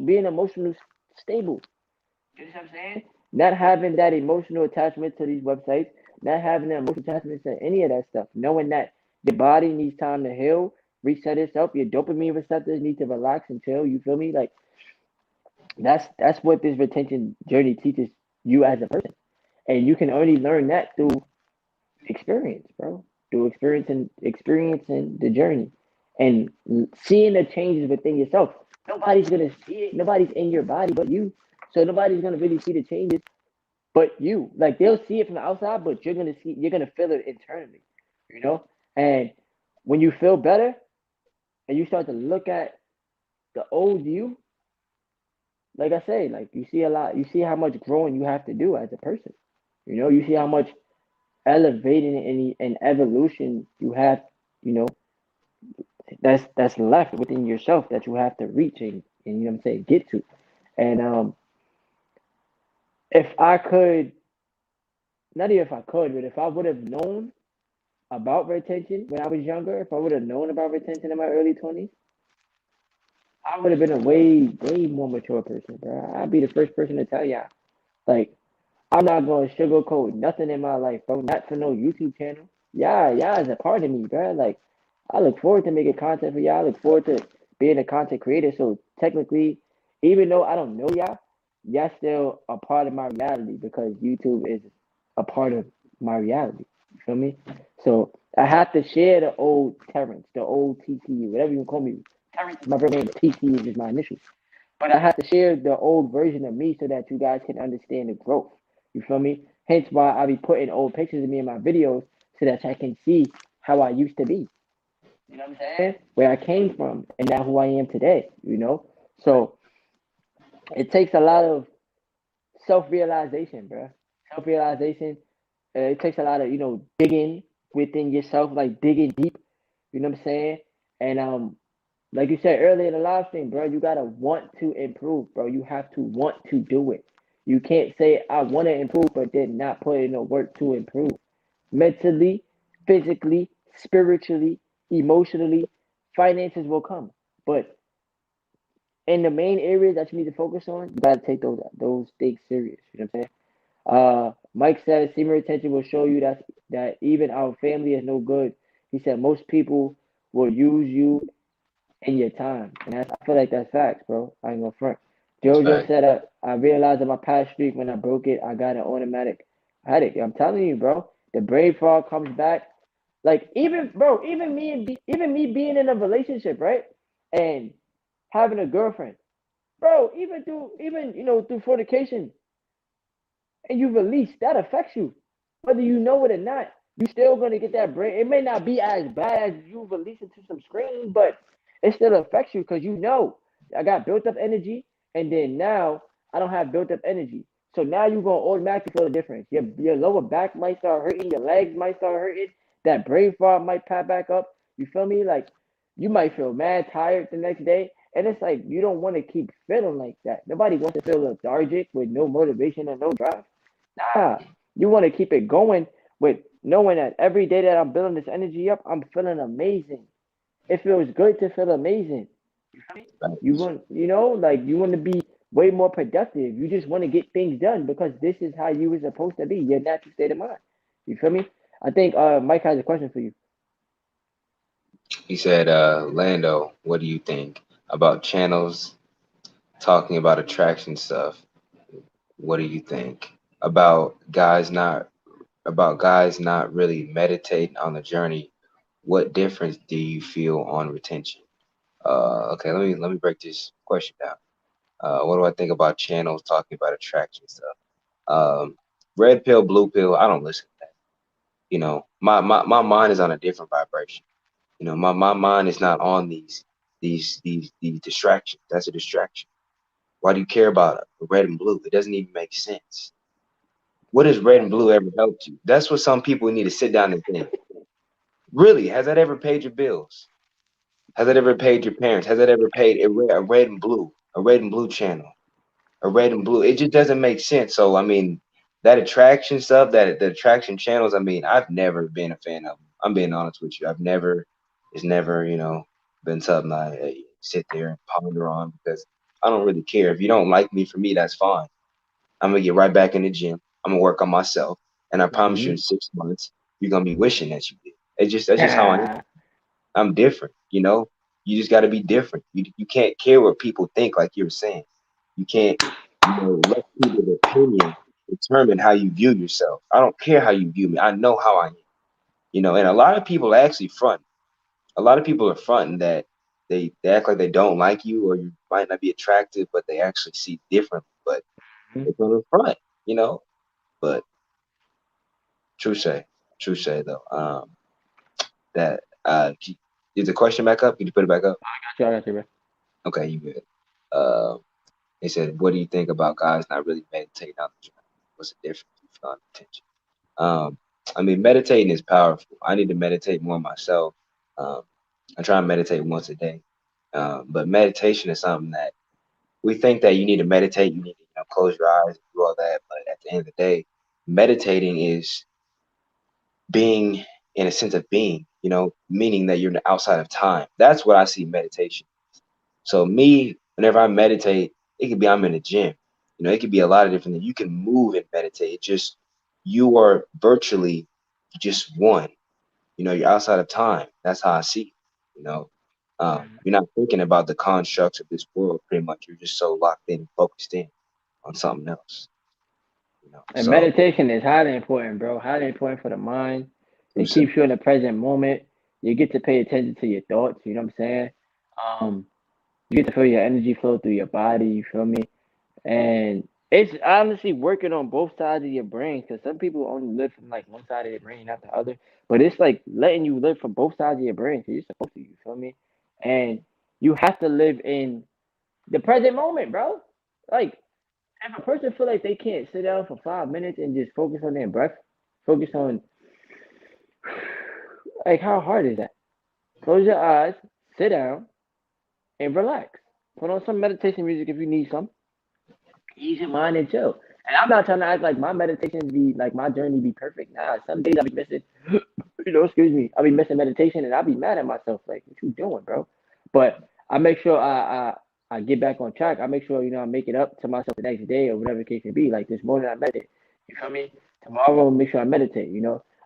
Being emotional stable. You know what I'm saying? Not having that emotional attachment to these websites, not having that emotional attachment to any of that stuff. Knowing that your body needs time to heal, reset itself. Your dopamine receptors need to relax and chill. You feel me? Like that's what this retention journey teaches you as a person, and you can only learn that through experience, bro. Through experiencing the journey and seeing the changes within yourself. Nobody's gonna see it. Nobody's in your body but you. So nobody's gonna really see the changes but you. Like they'll see it from the outside, but you're gonna feel it internally. You know? And when you feel better and you start to look at the old you, like I say, like you see a lot, you see how much growing you have to do as a person. You know, you see how much elevating and evolution you have, you know, that's left within yourself that you have to reach and you know what I'm saying, get to. And if I could, not even if I could, but if I would have known about retention when I was younger, if I would have known about retention in my early 20s, I would have been a way more mature person, bro. I'd be the first person to tell y'all. Like, I'm not going to sugarcoat nothing in my life, bro. Not for no YouTube channel. Yeah, y'all is a part of me, bro. Like, I look forward to making content for y'all. I look forward to being a content creator. So technically, even though I don't know y'all still a part of my reality because YouTube is a part of my reality. You feel me? So I have to share the old Terrence, the old TCU, whatever you call me. Terrence is my real name, but TCU is just my initials. But I have to share the old version of me so that you guys can understand the growth. You feel me? Hence why I be putting old pictures of me in my videos so that I can see how I used to be. You know what I'm saying? Where I came from and now who I am today, you know? So it takes a lot of self realization, bro. Self realization. It takes a lot of, digging within yourself, like digging deep. You know what I'm saying? And like you said earlier in the live stream, bro, you gotta want to improve, bro. You have to want to do it. You can't say I want to improve, but then not put in the work to improve. Mentally, physically, spiritually, emotionally, finances will come. But in the main areas that you need to focus on, you gotta take those things serious. You know what I'm saying? Mike said semen retention will show you that even our family is no good. He said most people will use you in your time, and I feel like that's facts, bro. I ain't gonna front. That's Jojo fact. said I realized that my past streak when I broke it, I got an automatic headache. I'm telling you, bro. The brave frog comes back. Like even bro, even me being in a relationship, right, and having a girlfriend, bro. Even through fornication, and you release, that affects you. Whether you know it or not, you still gonna get that brain. It may not be as bad as you releasing to some screen, but it still affects you because you know I got built up energy, and then now I don't have built up energy. So now you're gonna automatically feel the difference. Your lower back might start hurting, your legs might start hurting, that brain fog might pop back up. You feel me? Like you might feel mad tired the next day. And it's like you don't want to keep feeling like that. Nobody wants to feel lethargic with no motivation and no drive. Nah, you want to keep it going with knowing that every day that I'm building this energy up, I'm feeling amazing. It feels good to feel amazing. You Facts. want, like you want to be way more productive. You just want to get things done because this is how you were supposed to be, your natural state of mind. You feel me? I think Mike has a question for you. He said, Lando, what do you think about channels talking about attraction stuff? What do you think about guys not really meditating on the journey? What difference do you feel on retention? Okay, let me break this question down. What do I think about channels talking about attraction stuff? Red pill, blue pill. I don't listen to that. My mind is on a different vibration. My mind is not on these distractions. That's a distraction. Why do you care about red and blue? It doesn't even make sense. What has red and blue ever helped you? That's what some people need to sit down and think. Really, has that ever paid your bills? Has that ever paid your parents? Has that ever paid a red and blue channel, a red and blue? It just doesn't make sense. So I mean, that attraction stuff, that the attraction channels. I mean, I've never been a fan of them. I'm being honest with you. It's never, been something I sit there and ponder on because I don't really care. If you don't like me, for me, that's fine. I'm gonna get right back in the gym. I'm gonna work on myself, and I promise you, in Mm-hmm. 6 months, you're gonna be wishing that you did. That's just how I am. Ah, I'm different. You just got to be different. You can't care what people think, like you were saying. You can't, let people's opinion determine how you view yourself. I don't care how you view me. I know how I am. And a lot of people actually front. A lot of people are fronting that they act like they don't like you or you might not be attractive, but they actually see differently. But Mhm. they're going to front. But true say, true say though. That is the question back up? Can you put it back up? I got you, bro. Okay, you good. Uh, they said, what do you think about guys not really meditating on the journey? What's the difference if you found attention? I mean, meditating is powerful. I need to meditate more myself. Um, I try and meditate once a day. But meditation is something that we think that you need to meditate, you need to close your eyes and do all that. But at the end of the day, meditating is being in a sense of being, meaning that you're outside of time. That's what I see meditation. So me, whenever I meditate, it could be I'm in the gym. It could be a lot of different things. You can move and meditate. It just you are virtually just one. You're outside of time. That's how I see it. You're not thinking about the constructs of this world. Pretty much, you're just so locked in and focused in on something else. And So meditation is highly important, bro. Highly important for the mind. true It say, keeps you in the present moment. You get to pay attention to your thoughts. You know what I'm saying? Um, you get to feel your energy flow through your body. You feel me? And it's honestly working on both sides of your brain because some people only live from like one side of their brain, not the other. But it's like letting you live from both sides of your brain. So you're supposed to. You feel me? And you have to live in the present moment, bro. Like if a person feel like they can't sit down for 5 minutes and just focus on their breath, focus on like how hard is that? Close your eyes, sit down, and relax. Put on some meditation music if you need some. Ease your mind and chill. And I'm not trying to act like my meditation be like my journey be perfect. Nah, some days I be missing, excuse me, I be missing meditation and I be mad at myself like, what you doing, bro? But I make sure I get back on track. I make sure I make it up to myself the next day or whatever the case may be. Like this morning I meditate. You feel me? Tomorrow I'll make sure I meditate.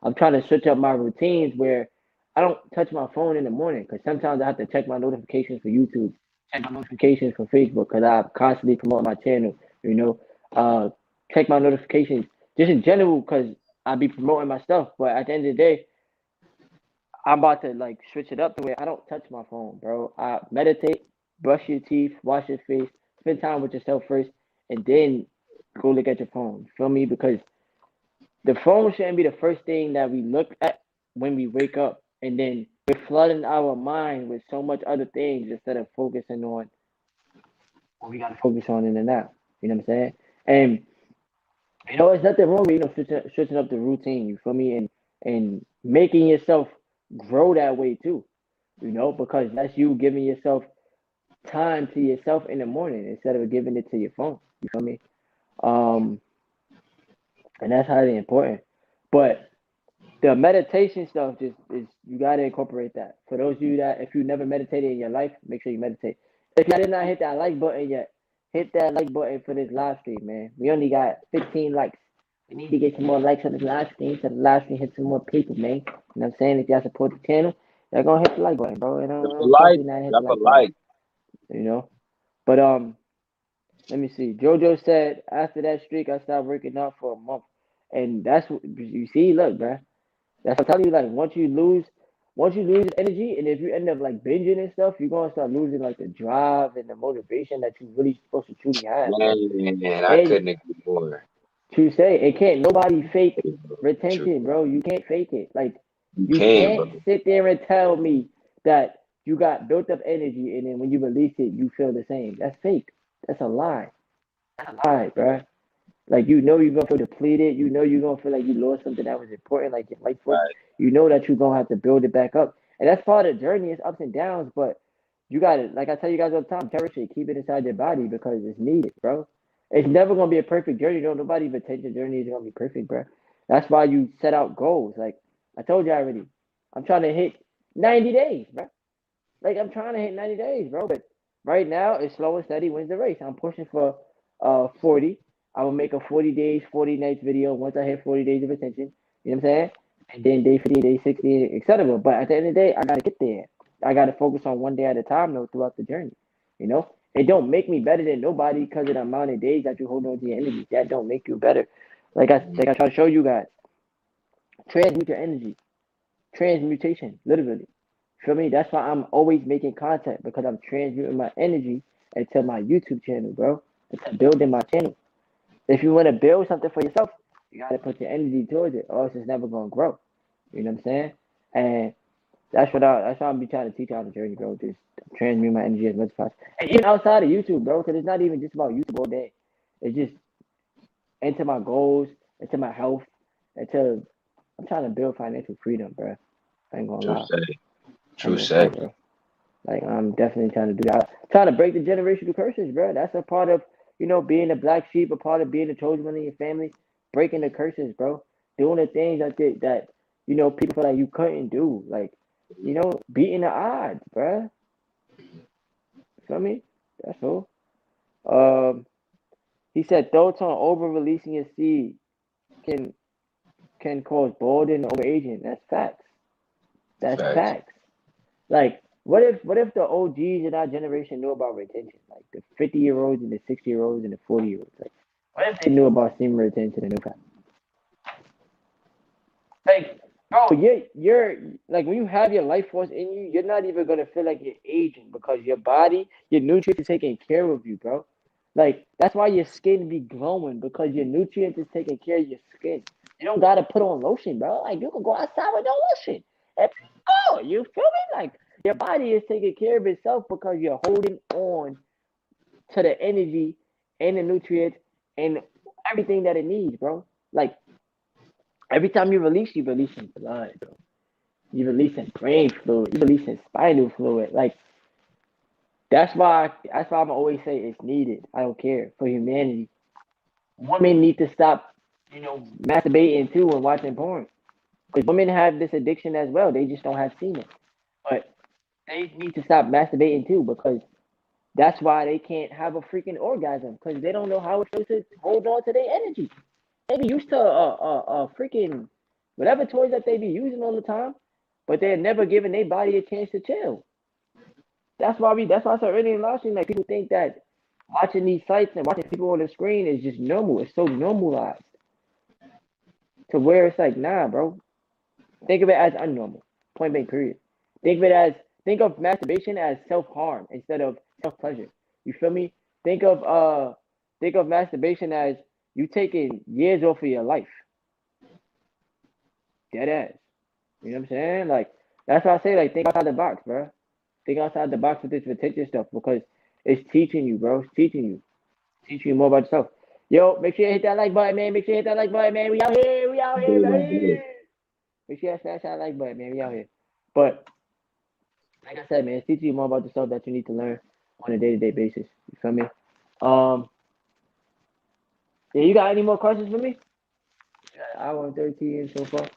I'm trying to switch up my routines where I don't touch my phone in the morning because sometimes I have to check my notifications for YouTube, check my notifications for Facebook because I constantly promote my channel. You know, uh, check my notifications just in general because I be promoting my stuff. But at the end of the day, I'm about to like switch it up to where I don't touch my phone, bro. I meditate, brush your teeth, wash your face, spend time with yourself first, and then go look at your phone. Feel me? Because the phone shouldn't be the first thing that we look at when we wake up, and then we're flooding our mind with so much other things instead of focusing on what we gotta focus on in the now. You know what I'm saying? And it's nothing wrong with switching up the routine. You feel me? And making yourself grow that way too. Because that's you giving yourself time to yourself in the morning instead of giving it to your phone. You feel me? Um, and that's highly important. But the meditation stuff just is you gotta incorporate that. For those of you that if you never meditated in your life, make sure you meditate. If y'all did not hit that like button yet, hit that like button for this live stream, man. We only got 15 likes. We need to get some more likes on this live stream so the live stream hit some more people, man. You know what I'm saying? If y'all support the channel, y'all gonna hit the like button, bro. And drop a don't talk like, to you now hit the drop a like button. like. You know? But let me see. JoJo said after that streak I stopped working out for a month. And that's what you see, look, bro. That's what I'm telling you. Like once you lose energy, and if you end up like binging and stuff, you're gonna start losing like the drive and the motivation that you really supposed to truly have, bro. Man, I And couldn't agree more. to say it can't nobody fake True. retention, bro. You can't fake it. Like You you can, bro. can't sit there and tell me that you got built up energy and then when you release it, you feel the same. That's fake. That's a lie. That's a lie, bro. Like you're gonna feel depleted. You're gonna feel like you lost something that was important, like your life force. Right. You know that you're gonna have to build it back up, and that's part of the journey. It's ups and downs, but you got to, like I tell you guys all the time, cherish it, keep it inside your body because it's needed, bro. It's never gonna be a perfect journey. Though nobody even takes the journey is gonna be perfect, bro. That's why you set out goals. Like I told you already, I'm trying to hit 90 days, bro. Like I'm trying to hit 90 days, bro. But right now, it's slow and steady wins the race. I'm pushing for 40. I will make a 40 days, 40 nights video once I hit 40 days of attention. You know what I'm saying? And then day 50, day 60, etc. But at the end of the day, I gotta get there. I gotta focus on one day at a time though throughout the journey. You know? It don't make me better than nobody because of the amount of days that you hold on to your energy. That don't make you better. Like I try to show you guys, transmute your energy. transmutation, literally. Feel me? That's why I'm always making content because I'm transmuting my energy into my YouTube channel, bro. Into building my channel. If you want to build something for yourself, you gotta put your energy towards it, or else it's never gonna grow. You know what I'm saying? And that's what I'm be trying to teach you on the journey, bro. Just transmute my energy as much as possible. And even outside of YouTube, bro, because it's not even just about YouTube all day. It's just into my goals, into my health, into I'm trying to build financial freedom, bro. I ain't gonna True lie. say. I ain't True gonna say, say. bro. Like I'm definitely trying to do that. I'm trying to break the generational curses, bro. That's a part of being a black sheep, a part of being the chosen one in your family, breaking the curses, bro. Doing the things that people feel like you couldn't do, like beating the odds, bro. You feel me? That's all. Um, he said thoughts on over releasing your seed can can cause balding and overaging. That's facts. That's Facts. facts. Like, what if the OGs in our generation knew about retention? Like the 50-year-olds and the 60-year-olds and the 40-year-olds. Like, what if they knew about semen retention and no fat? Like, bro, you're like when you have your life force in you, you're not even gonna feel like you're aging because your body, your nutrients is taking care of you, bro. Like that's why your skin be glowing because your nutrients is taking care of your skin. You don't gotta put on lotion, bro. Like you can go outside with no lotion. And oh, you feel me? Like your body is taking care of itself because you're holding on to the energy and the nutrients and everything that it needs, bro. Like every time you release, you're releasing blood, bro. You're releasing brain fluid. You're releasing spinal fluid. Like that's why I'm always say it's needed. I don't care for humanity. Women need to stop, masturbating too and watching porn. Because women have this addiction as well. They just don't have seen it. But they need to stop masturbating too because that's why they can't have a freaking orgasm because they don't know how it feels to hold on to their energy. They be used to a freaking whatever toys that they be using all the time, but they're never giving their body a chance to chill. That's why I said earlier in live stream, like people think that watching these sites and watching people on the screen is just normal. It's so normalized to where it's like, nah, bro. Think of it as unnormal. Point blank period. Think of it as think of masturbation as self harm instead of self pleasure. You feel me? Think of uh think of masturbation as you taking years off of your life. Dead ass. You know what I'm saying? Like that's why I say like think outside the box, bro. Think outside the box with this retention stuff because it's teaching you, bro. It's teaching you more about yourself. Yo, make sure you hit that like button, man. Make sure you hit that like button, man. We out here, Do it, right do it. here. Make sure you smash that like button, man. We out here. But like I said, man, it's teaching you more about the stuff that you need to learn on a day-to-day basis. You feel me? Um, yeah, you got any more questions for me? Hour and 13 so far.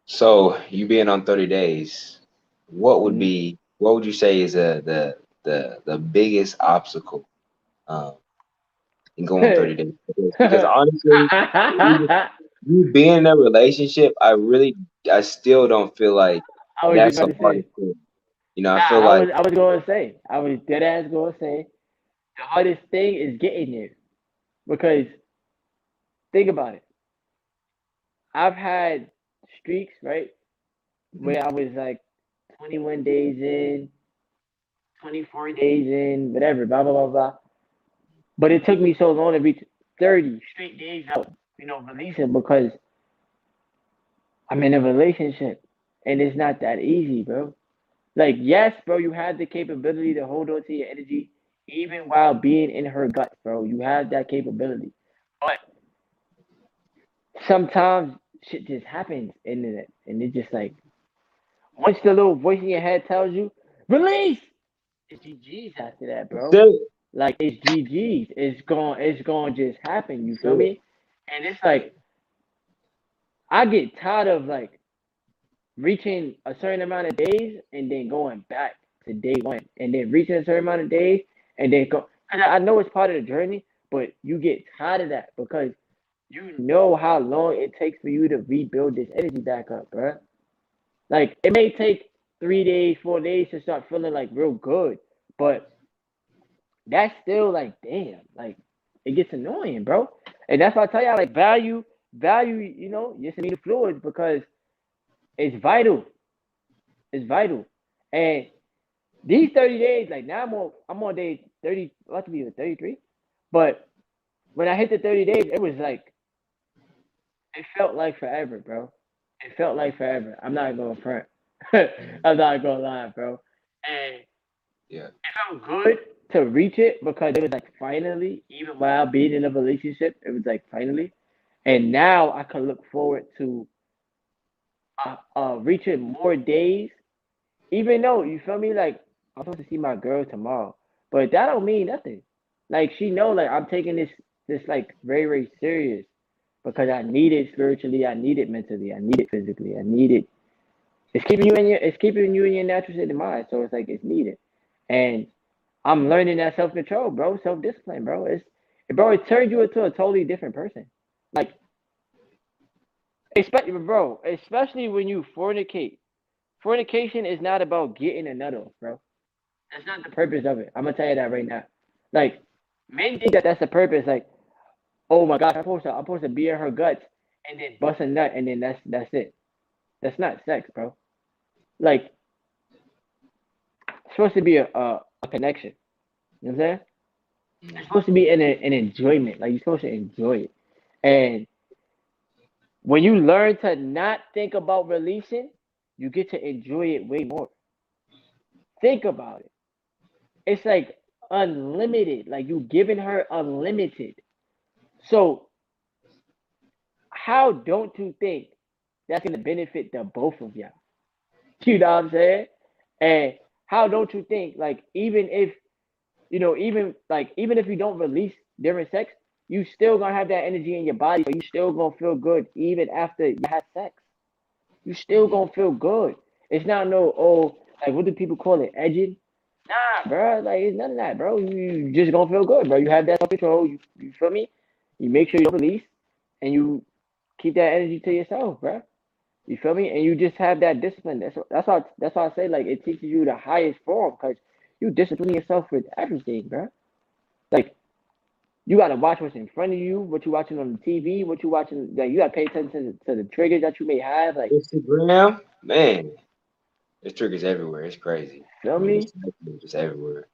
So you being on 30 days, Mm-hmm. what would you say is the biggest obstacle um in going 30 days? Because honestly, even you being in a relationship, I still don't feel like I was just that's about the to say. hardest thing. You know, I Nah, feel like I was dead ass going to say the hardest thing is getting there because think about it. I've had streaks, right, mhm, where I was like 21 days in, 24 days in, whatever, blah blah blah blah. But it took me so long to reach 30 straight days out, releasing because I'm in a relationship and it's not that easy, bro. Like, yes, bro, you have the capability to hold on to your energy even while being in her gut, bro. You have that capability. But sometimes shit just happens and it's just like once the little voice in your head tells you, release, it's GG's after that, that's bro. it. Like it's GG's. It's going to just happen, you That's feel it. me? And it's like I get tired of like reaching a certain amount of days and then going back to day one and then reaching a certain amount of days and then go. And I know it's part of the journey, but you get tired of that because you know how long it takes for you to rebuild this energy back up, bro. Like it may take 3 days, 4 days to start feeling like real good, but that's still like damn, like it gets annoying, bro. And that's why I tell y'all like value, your amino fluids because It's vital. It's vital. And these 30 days, like now I'm on day 30, about to be 33. But when I hit the 30 days, it was like it felt like forever, bro. It felt like forever. I'm not gonna front. I'm not gonna lie, bro. And Yeah. it felt good to reach it because it was like finally, even while being in a relationship, it was like finally. And now I can look forward to reaching more days. Even though you feel me, like I'm supposed to see my girl tomorrow, but that don't mean nothing. Like she know, like I'm taking this like very very serious because I need it spiritually, I need it mentally, I need it physically, I need it. It's keeping you in your natural state of mind. So it's like it's needed, and I'm learning that self control, bro, self discipline, bro. It turns you into a totally different person. Like, especially when you fornicate. Fornication is not about getting a nut off, bro. That's not the purpose of it. I'm gonna tell you that right now. Like, men think that that's the purpose. Like, oh my gosh, I'm supposed to be in her guts and then bust a nut and then that's it. That's not sex, bro. Like, it's supposed to be a connection. You know what I'm saying? It's Mm. supposed to be an enjoyment. Like you're supposed to enjoy it. And when you learn to not think about releasing, you get to enjoy it way more. Think about it. It's like unlimited. Like you giving her unlimited. So how don't you think that's gonna benefit the both of y'all? You know what I'm saying? And how don't you think like even if even if you don't release during sex, you still gonna have that energy in your body, so you still gonna feel good even after you have sex. You still Mm. gonna feel good. It's not no like what do people call it? Edging? Nah, bro. Like it's none of that, bro. You just gonna feel good, bro. You have that self control. You feel me? You make sure you don't release, and you keep that energy to yourself, bro. You feel me? And you just have that discipline. That's why I say like it teaches you the highest form because you discipline yourself with everything, bro. Like you gotta watch what's in front of you, what you watching on the TV, what you watching. Like you gotta pay attention to the triggers that you may have. Like Instagram, man, there's triggers everywhere. It's crazy. feel I mean, me? it's just everywhere.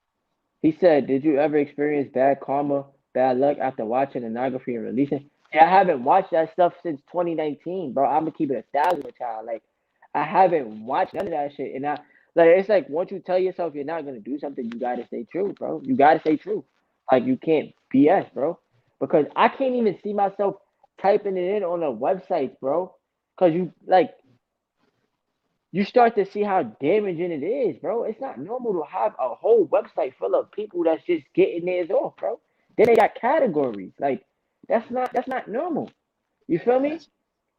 He said, "Did you ever experience bad karma, bad luck after watching pornography and releasing?" Yeah, I haven't watched that stuff since 2019, bro. I'm gonna keep it 1,000 with y'all. Like, I haven't watched none of that shit, and I like it's like once you tell yourself you're not gonna do something, you gotta stay true, bro. You gotta stay true. Like you can't BS, bro. Because I can't even see myself typing it in on a website, bro. Cause you like you start to see how damaging it is, bro. It's not normal to have a whole website full of people that's just getting theirs off, bro. Then they got categories. Like that's not normal. You feel me? That's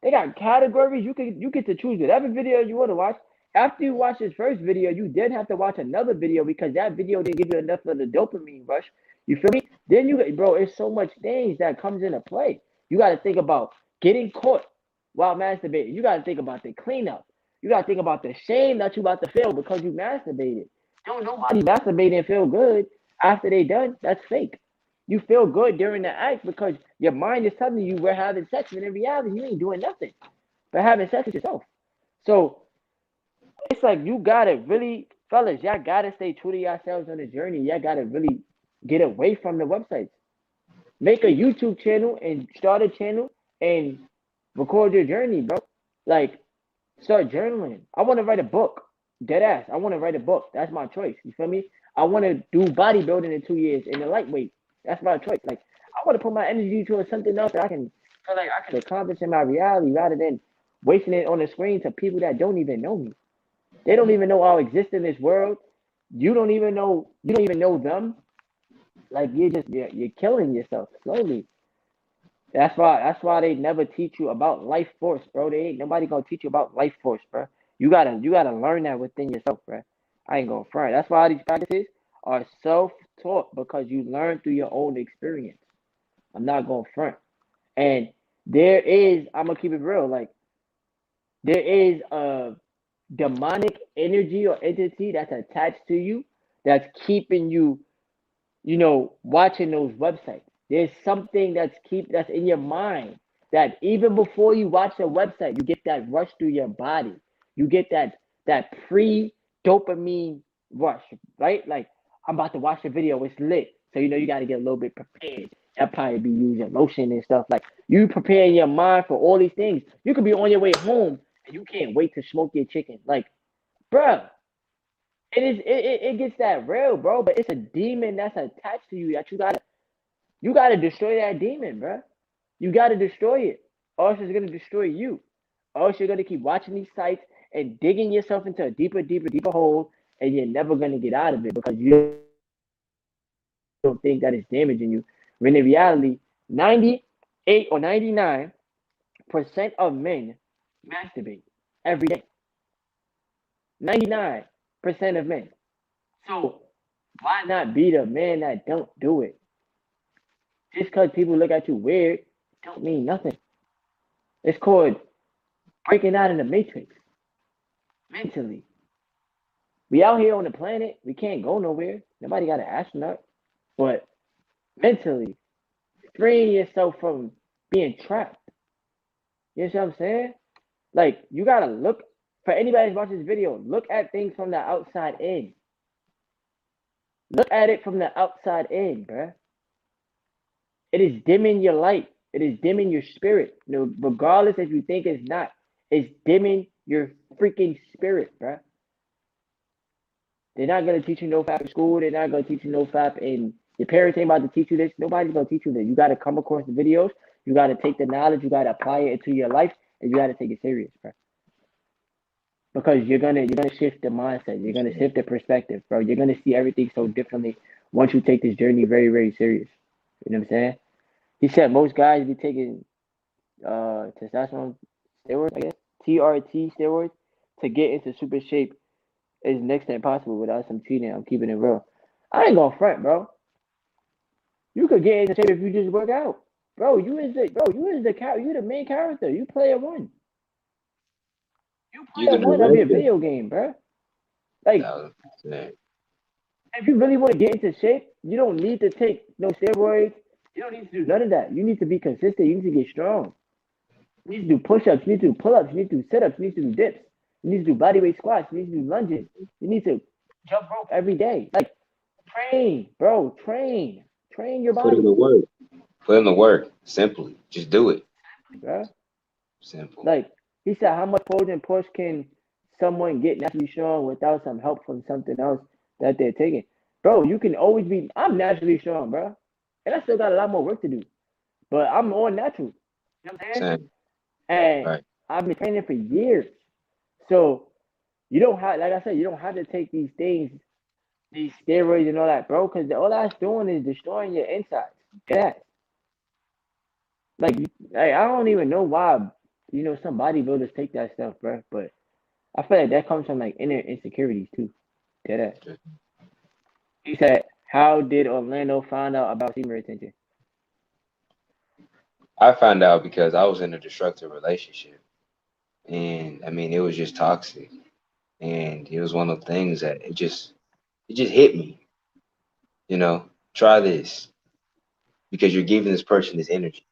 They got categories. You get to choose whatever video you want to watch. After you watch this first video, you then have to watch another video because that video didn't give you enough of the dopamine rush. You feel me? Then bro, it's so much things that comes into play. You got to think about getting caught while masturbating. You got to think about the cleanup. You got to think about the shame that you about to feel because you masturbated. Don't nobody masturbate and feel good after they done. That's fake. You feel good during the act because your mind is telling you we're having sex, when in reality you ain't doing nothing but having sex with yourself. So it's like you gotta really, fellas, y'all gotta stay true to yourselves on the journey. Y'all gotta really get away from the websites. Make a YouTube channel and start a channel and record your journey, bro. Like start journaling. I want to write a book. Dead ass. I want to write a book. That's my choice. You feel me? I want to do bodybuilding in 2 years in the lightweight. That's my choice. Like I want to put my energy towards something else that I can feel like I can accomplish in my reality rather than wasting it on the screen to people that don't even know me. They don't even know I'll exist in this world. You don't even know them. Like you're killing yourself slowly. That's why they never teach you about life force, bro. They ain't nobody gonna teach you about life force, bro. You gotta learn that within yourself, bro. I ain't gonna front. That's why these practices are self-taught because you learn through your own experience. I'm not gonna front. And I'm gonna keep it real. Like there is a demonic energy or entity that's attached to you that's keeping you, watching those websites. There's something that's in your mind that even before you watch the website, you get that rush through your body. You get that pre dopamine rush, right? Like I'm about to watch the video, it's lit. So you know you gotta get a little bit prepared. That probably be using lotion and stuff. Like you preparing your mind for all these things. You could be on your way home and you can't wait to smoke your chicken. Like, bruh, it gets that real, bro. But it's a demon that's attached to you that you gotta destroy that demon, bruh. You gotta destroy it. Or else it's gonna destroy you. Or else you're gonna keep watching these sites and digging yourself into a deeper, deeper, deeper hole, and you're never gonna get out of it because you don't think that it's damaging you. When in reality, 98 or 99% of men masturbate every day. 99% of men. So why not be the man that don't do it? Just because people look at you weird don't mean nothing. It's called breaking out of the matrix mentally. We out here on the planet, we can't go nowhere. Nobody got an astronaut. But mentally, freeing yourself from being trapped. You know what I'm saying? Like you gotta look for anybody who's watching this video, look at things from the outside in. Look at it from the outside in, bruh. It is dimming your light. It is dimming your spirit. You know, regardless if you think it's not, it's dimming your freaking spirit, bruh. They're not gonna teach you no fap in school. They're not gonna teach you no fap in your parents ain't about to teach you this. Nobody's gonna teach you this. You gotta come across the videos. You gotta take the knowledge. You gotta apply it into your life, and you gotta take it serious, bro. Because you're gonna shift the mindset. You're gonna shift the perspective, bro. You're gonna see everything so differently once you take this journey very, very serious. You know what I'm saying? He said most guys be taking testosterone steroids, I guess, TRT steroids to get into super shape is next to impossible without some cheating. I'm keeping it real. I ain't gonna front, bro. You could get into shape if you just work out, bro. You the main character. You player one. You You player the one of your director. video game, bro. Like No, man. if you really want to get into shape, you don't need to take no steroids. You don't need to do none of that. You need to be consistent. You need to get strong. You need to do push-ups. You need to do pull-ups. You need to do sit-ups. You need to do dips. You need to do bodyweight squats. You need to do lunges. You need to jump rope every day. Like train, bro. Train your Put in body, the work. Put in the work. Simply. Just do it. bro. Simple. Like he said, how much pull and push can someone get naturally strong without some help from something else that they're taking? Bro, you can always be. I'm naturally strong, bro, and I still got a lot more work to do. But I'm all natural. You know what I'm saying? Same. And Right. I've been training for years. So you don't have, like I said, you don't have to take these things, these steroids and all that, bro, because all that's doing is destroying your insides. Yeah. Like I don't even know why, some bodybuilders take that stuff, bro. But I feel like that comes from like inner insecurities too. Yeah. That. He said, "How did Orlando find out about semen retention?" I found out because I was in a destructive relationship. And I mean, it was just toxic. And it was one of the things that it just hit me, you know, try this because you're giving this person this energy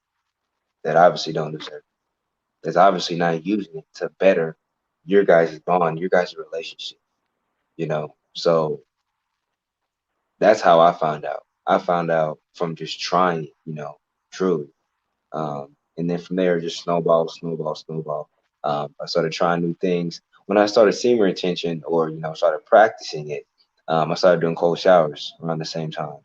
that obviously don't deserve. That's obviously not using it to better your guys' bond, your guys' relationship, you know. So that's how I found out. I found out from just trying it, truly. And then from there, just snowball, snowball, snowball. I started trying new things. When I started seeing retention or, started practicing it, I started doing cold showers around the same time.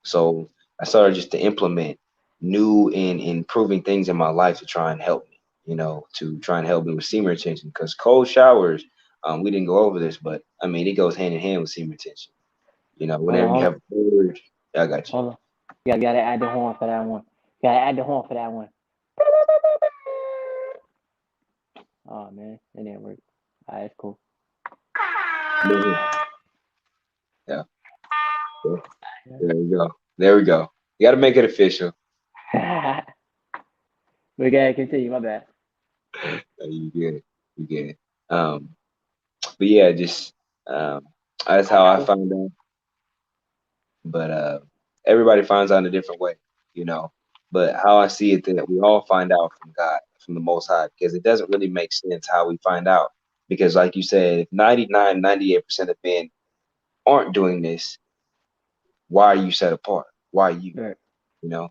So I started just to implement new and improving things in my life to try and help me, to try and help me with semen retention. Because cold showers, we didn't go over this, but I mean, it goes hand in hand with semen retention. Hold on, Whenever you hold on, have a urge, I got you. hold on. You gotta add the horn for that one. You gotta add the horn for that one. Oh man, that didn't work. Alright, it's cool. Mhm. Yeah. Yeah. There we go. There we go. You got to make it official. We gotta continue. My bad. You get it. You get it. But yeah, just that's how I found out. But everybody finds out in a different way, you know. But how I see it, that we all find out from God, from the Most High, because it doesn't really make sense how we find out. Because like you said, if 99, 98% of men aren't doing this, why are you set apart? Why you? Right. You know,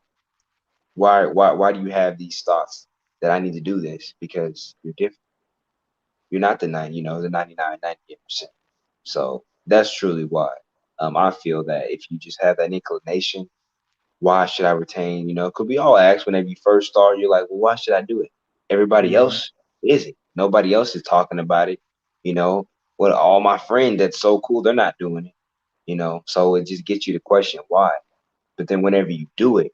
why do you have these thoughts that I need to do this? Because you're different. You're not the the 99, 98%. So that's truly why. I feel that if you just have that inclination, why should I retain? Could we all ask whenever you first start, you're like, well, why should I do it? Everybody Mm-hmm. else isn't. Nobody else is talking about it. You know, what all my friends that's so cool, they're not doing it. So it just gets you to question why. But then whenever you do it,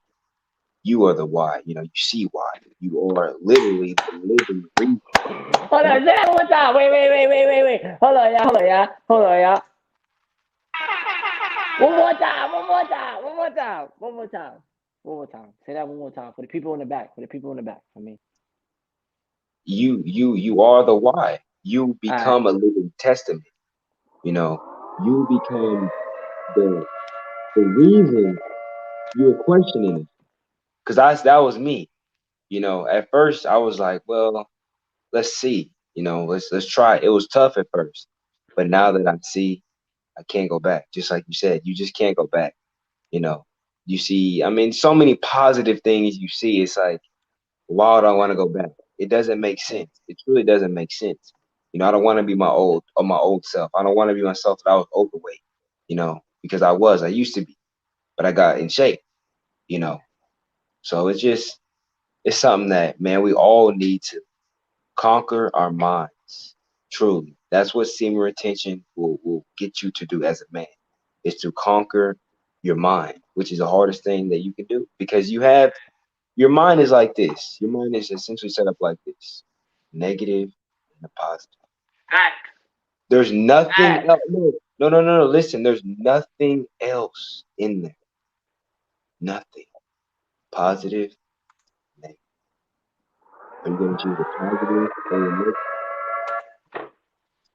you are the why. You see why. You are literally the living reason. Hold on, say that one more time. Wait. Hold on, y'all. One more time. Say that one more time for the people in the back. For me. You are the why. You All right. become a living testament. You know, you become the the reason you're questioning it. Because that was me. At first I was like, well, let's see. Let's try. It was tough at first, but now that I see, I can't go back. Just like you said, you just can't go back. You know, you see, I mean, so many positive things you see. It's like, why would I want to go back? It doesn't make Right. sense. It truly doesn't make sense. I don't want to be my old self. I don't want to be myself that I was overweight. Because I used to be, but I got in shape. You know, so it's something that, man, we all need to conquer our minds. Truly, that's what semen retention will get you to do as a man, is to conquer your mind, which is the hardest thing that you can do, because your mind is like this. Your mind is essentially set up like this: negative and a positive. Facts. There's nothing Facts. else. No. Listen, there's nothing else in there. Nothing. Positive, negative. Are you going to choose the positive or the negative?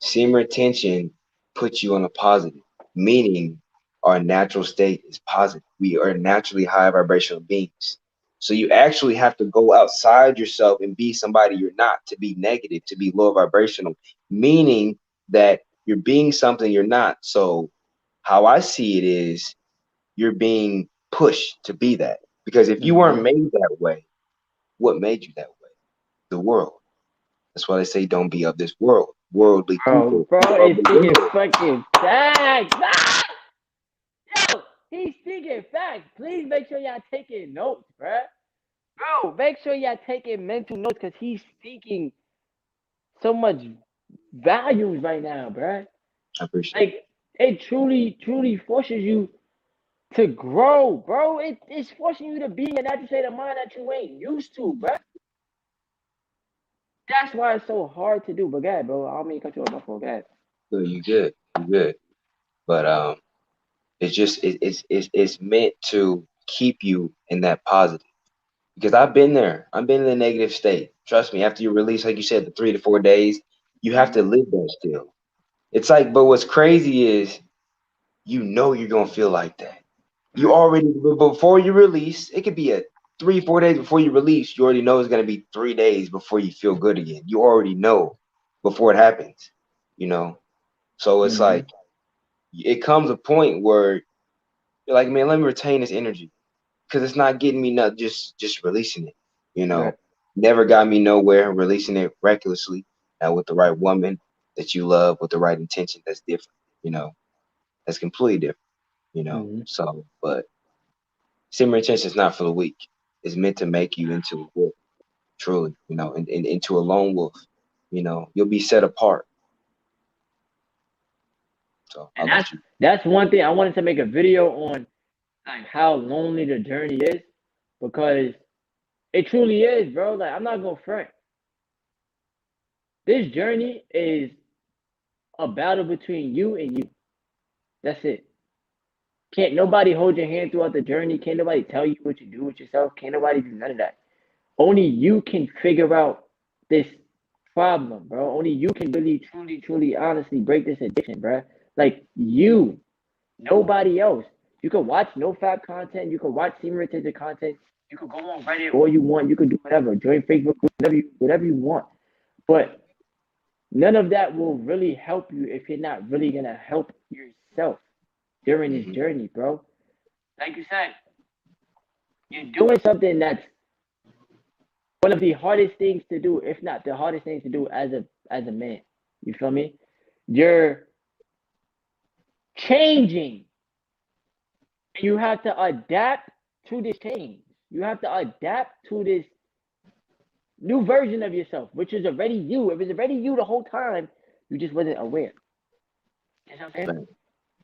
Semen retention puts you on a positive, meaning our natural state is positive. We are naturally high vibrational beings. So you actually have to go outside yourself and be somebody you're not, to be negative, to be low vibrational, meaning that you're being something you're not. So how I see it is, you're being pushed to be that. Because if you weren't Mm-hmm. made that way, what made you that way? The world. That's why they say don't be of this world. Worldly people Bro are of is the speaking world. fucking facts. Yo, he's speaking facts. Please make sure y'all taking notes, bro. Bro, make sure y'all taking mental notes because he's speaking so much values right now, bro. I appreciate Like it truly forces you to grow, bro. It's forcing you to be in a natural state of mind that you ain't used to, bro. That's why it's so hard to do. But go ahead, bro. I don't mean to cut you off my phone. Go ahead. it. No, you good. You good. But it's just it's meant to keep you in that positive. Because I've been there. I've been in the negative state. Trust me, after you release, like you said, the 3 to 4 days, you have to Mm-hmm. live that still. It's like, but what's crazy is, you're gonna feel like that. You Right. already, before you release, it could be a 3, 4 days before you release. You already know it's gonna be 3 days before you feel good again. You already know before it happens. You know, so it's Mm-hmm. like, it comes a point where you're like, man, let me retain this energy, because it's not getting me not just releasing it. You Right. know, never got me nowhere. Releasing it recklessly, with the right woman that you love, with the right intention, that's different. You know, that's completely different. Mm-hmm. So, but semen retention is not for the weak. It's meant to make you into a wolf, truly. And into a lone wolf. You'll be set apart. So I'll And let you. that's one thing I wanted to make a video on, like how lonely the journey is, because it truly is, bro. Like I'm not gonna front. This journey is a battle between you and you. That's it. Can't nobody hold your hand throughout the journey. Can't nobody tell you what to do with yourself. Can't nobody do none of that. Only you can figure out this problem, bro. Only you can really, truly, honestly break this addiction, bro. Like you, nobody else. You can watch no fap content. You can watch semen retention content. You can go on Reddit all you want. You can do whatever. Join Facebook, whatever you want. But None of that will really help you if you're not really gonna help yourself during this Hmm. journey, bro. Like you said, you're doing something that's one of the hardest things to do, if not the hardest thing to do as a man. You feel me? You're changing, and you have to adapt to this change. You have to adapt to this new version of yourself, which is already you. It was already you the whole time. You just wasn't aware. You know what I'm saying?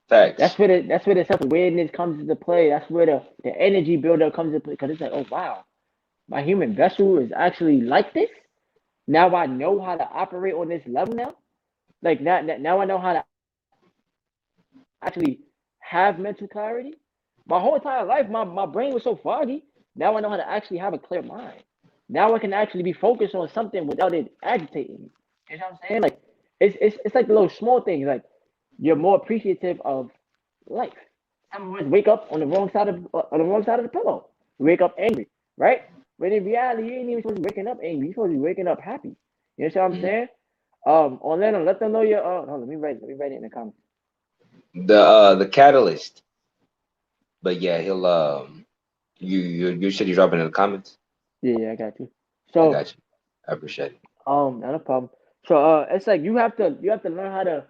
Facts. That's where the self awareness comes into play. That's where the energy builder comes into play. Because it's like, oh wow, my human vessel is actually like this. Now I know how to operate on this level now. Like now I know how to actually have mental clarity. My whole entire life, my brain was so foggy. Now I know how to actually have a clear mind. Now I can actually be focused on something without it agitating me. You know what I'm saying? Like it's like the little small things. Like you're more appreciative of life. Some of us wake up on the wrong side of the pillow. We wake up angry, right? But in reality, you ain't even supposed to be waking up angry. You're supposed to be waking up happy. You know what I'm Mhm. saying? Orlando, let them know your. Hold on, let me write it in the comments. The catalyst. But yeah, he'll you said you drop it in the comments. Yeah, yeah, I got you. I So, got you. I appreciate it. not a problem. So, it's like you have to learn how to,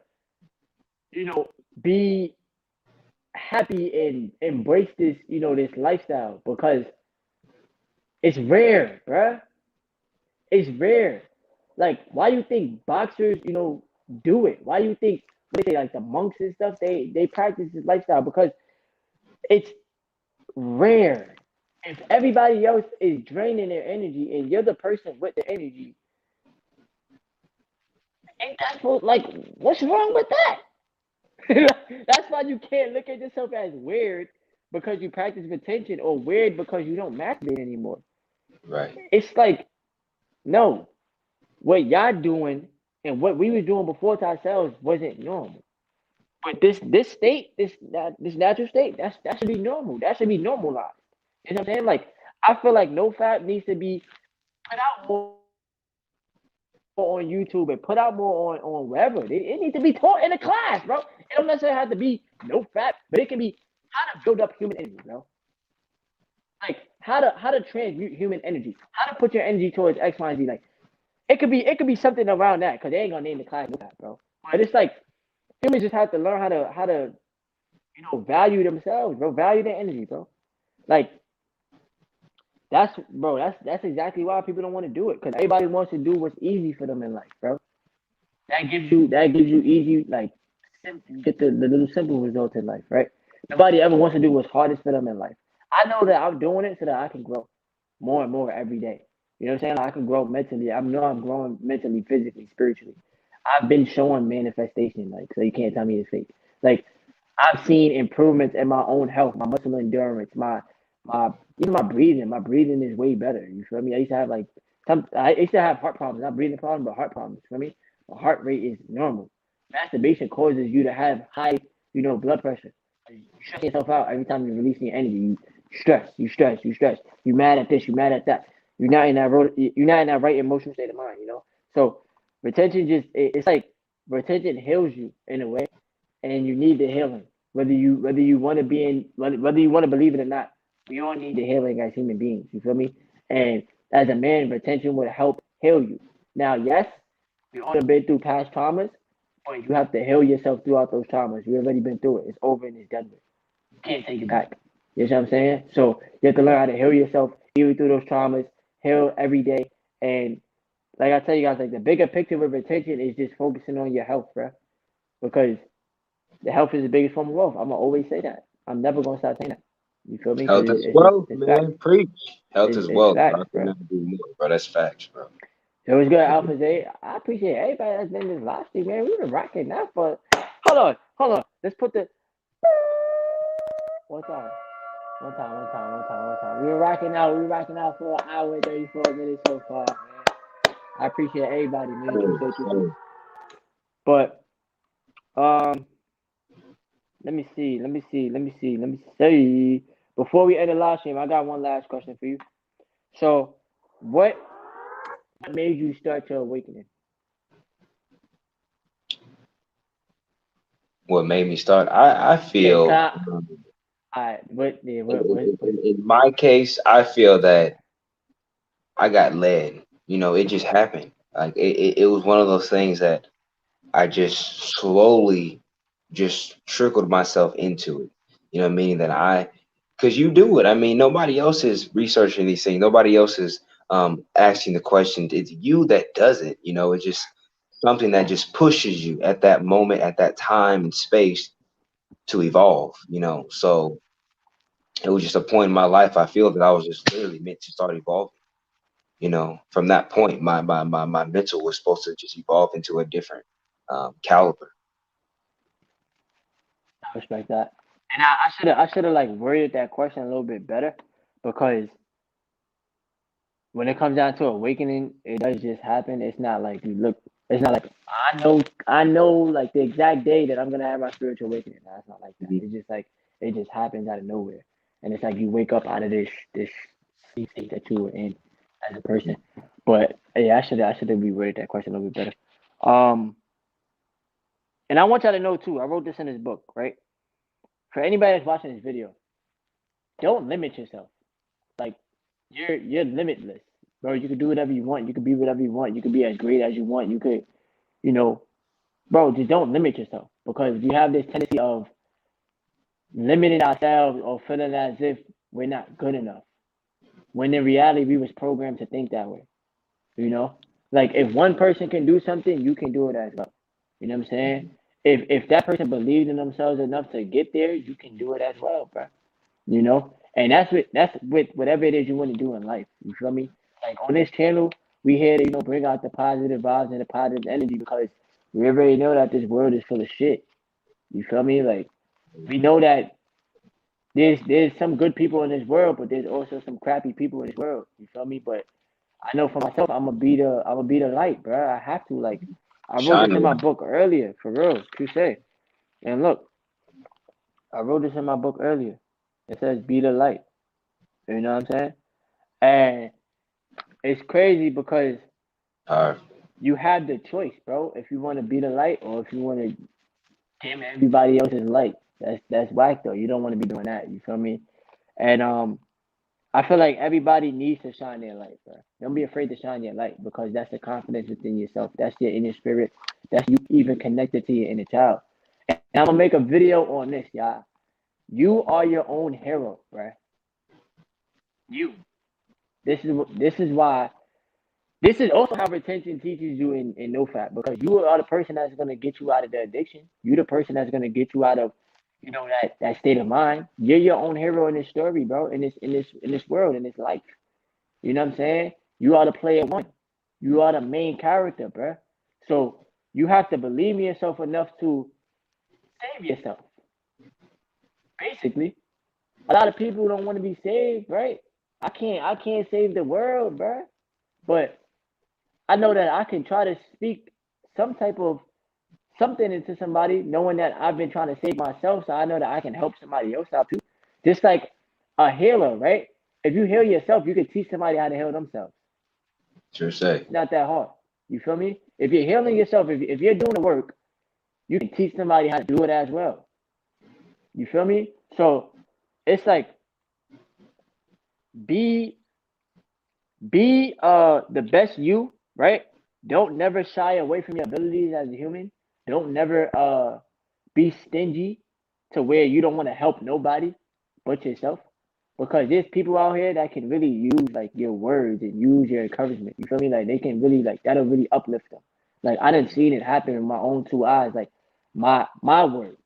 you know, be happy and embrace this lifestyle because it's rare, bruh. It's rare. Like, why you think boxers, do it? Why you think what they say, like the monks and stuff, they practice this lifestyle because it's rare. If everybody else is draining their energy and you're the person with the energy, ain't that like what's wrong with that? That's why you can't look at yourself as weird because you practice retention or weird because you don't masturbate anymore. Right. It's like no, what y'all doing and what we was doing before to ourselves wasn't normal. But this state, this natural state, that should be normal. That should be normalized. You know what I'm saying? Like I feel like no fap needs to be put out more on YouTube and put out more on wherever. It needs to be taught in a class, bro. It don't necessarily have to be no fap, but it can be how to build up human energy, bro. Like how to transmute human energy, how to put your energy towards X, Y, and Z. Like it could be something around that because they ain't gonna name the class no fap, bro. But it's like humans just have to learn how to value themselves, bro. Value their energy, bro. Like that's exactly why people don't want to do it because everybody wants to do what's easy for them in life, bro. That gives you easy like get the little simple results in life, right? Nobody ever wants to do what's hardest for them in life. I know that I'm doing it so that I can grow more and more every day. You know what I'm saying? Like, I can grow mentally. I know I'm growing mentally, physically, spiritually. I've been showing manifestation, like so you can't tell me it's fake. Like I've seen improvements in my own health, my muscle endurance, my even my breathing. My breathing is way better. You feel me? I used to have like I used to have heart problems, not breathing problems, but heart problems. You feel me? My heart rate is normal. Masturbation causes you to have high, blood pressure. You stress yourself out every time you're releasing your energy. You stress. You mad at this, you mad at that. You're not in that right emotional state of mind. So retention it's like retention heals you in a way, and you need the healing. Whether you want to be in whether you want to believe it or not, we all need the healing as human beings. You feel me? And as a man, retention would help heal you. Now, yes, we all have been through past traumas, but you have to heal yourself throughout those traumas. You've already been through it. It's over and it's done with. You can't take it back. You know what I'm saying? So you have to learn how to heal yourself even through those traumas, heal every day. And like I tell you guys, like the bigger picture with retention is just focusing on your health, bro. Because the health is the biggest form of wealth. I'm gonna always say that. I'm never gonna stop saying that. You feel me? Because Health is it's just wealth, it's facts. man. Preach. Health It's, is it's wealth, bro. facts, I could bro. never do more, bro. That's facts, bro. So it's good, Alpha J. I appreciate everybody that's been this last week, man. We've been rocking now for. Hold on. Let's put the one time. One time. We were rocking out for an hour and 34 minutes so far, man. I appreciate everybody, man. Same, True. same. But um, let me see. Before we end the live stream, I got one last question for you. So, what made you start your awakening? what made me start? I And can feel I, what, yeah, what, in my case, I feel that I got led. You know, it just happened. Like it was one of those things that I just slowly just trickled myself into it. You know, meaning that because you do it. I mean, nobody else is researching these things. Nobody else is asking the questions. It's you that does it. You know, it's just something that just pushes you at that moment, at that time and space to evolve. You know, so it was just a point in my life. I feel that I was just literally meant to start evolving. You know, from that point, my mental was supposed to just evolve into a different caliber. I respect that. And I should have like worded that question a little bit better because when it comes down to awakening, it does just happen. It's not like you look. It's not like I know like the exact day that I'm gonna have my spiritual awakening. No, it's not like that. Mhm. It's just like it just happens out of nowhere, and it's like you wake up out of this sleep state that you were in as a person. But yeah, I should have reworded that question a little bit better. Um, and I want y'all to know too. I wrote this in this book, right? For anybody that's watching this video, don't limit yourself. Like you're limitless, bro. You can do whatever you want. You can be whatever you want. You can be as great as you want. You could, you know, bro. Just don't limit yourself because you have this tendency of limiting ourselves or feeling as if we're not good enough. When in reality, we was programmed to think that way. You know, like if one person can do something, you can do it as well. You know what I'm saying? If that person believed in themselves enough to get there, you can do it as well, bro. You know, and that's with whatever it is you want to do in life. You feel me? Like on this channel, we here to bring out the positive vibes and the positive energy because we already know that this world is full of shit. You feel me? Like we know that there's some good people in this world, but there's also some crappy people in this world. You feel me? But I know for myself, I'm gonna be the light, bro. I have to like. I wrote this Shine a in my light. book earlier, for real, true say. And look, I wrote this in my book earlier. It says, "Be the light." You know what I'm saying? And it's crazy because All right. you have the choice, bro. If you want to be the light or if you want to dim everybody else's light. That's whack though. You don't want to be doing that. You feel me? And I feel like everybody needs to shine their light, bro. Don't be afraid to shine your light because that's the confidence within yourself. That's your inner spirit. That's you even connected to your inner child. And I'm gonna make a video on this, y'all. You are your own hero, bro. You. This is why. This is also how retention teaches you in NoFap because you are the person that's gonna get you out of the addiction. You're the person that's gonna get you out of, that state of mind. You're your own hero in this story, bro. In this world, in this life. You know what I'm saying? You are the player one. You are the main character, bro. So you have to believe in yourself enough to save yourself. Basically, a lot of people don't want to be saved, right? I can't save the world, bro. But I know that I can try to speak some type of something into somebody, knowing that I've been trying to save myself, so I know that I can help somebody else out too. Just like a healer, right? If you heal yourself, you can teach somebody how to heal themselves. Sure say. It's not that hard. You feel me? If you're healing yourself, if you're doing the work, you can teach somebody how to do it as well. You feel me? So it's like be be the best you, right? Don't never shy away from your abilities as a human. Don't never be stingy to where you don't want to help nobody but yourself. Because there's people out here that can really use like your words and use your encouragement. You feel me? Like they can really like that'll really uplift them. Like I done seen it happen in my own two eyes, like my words.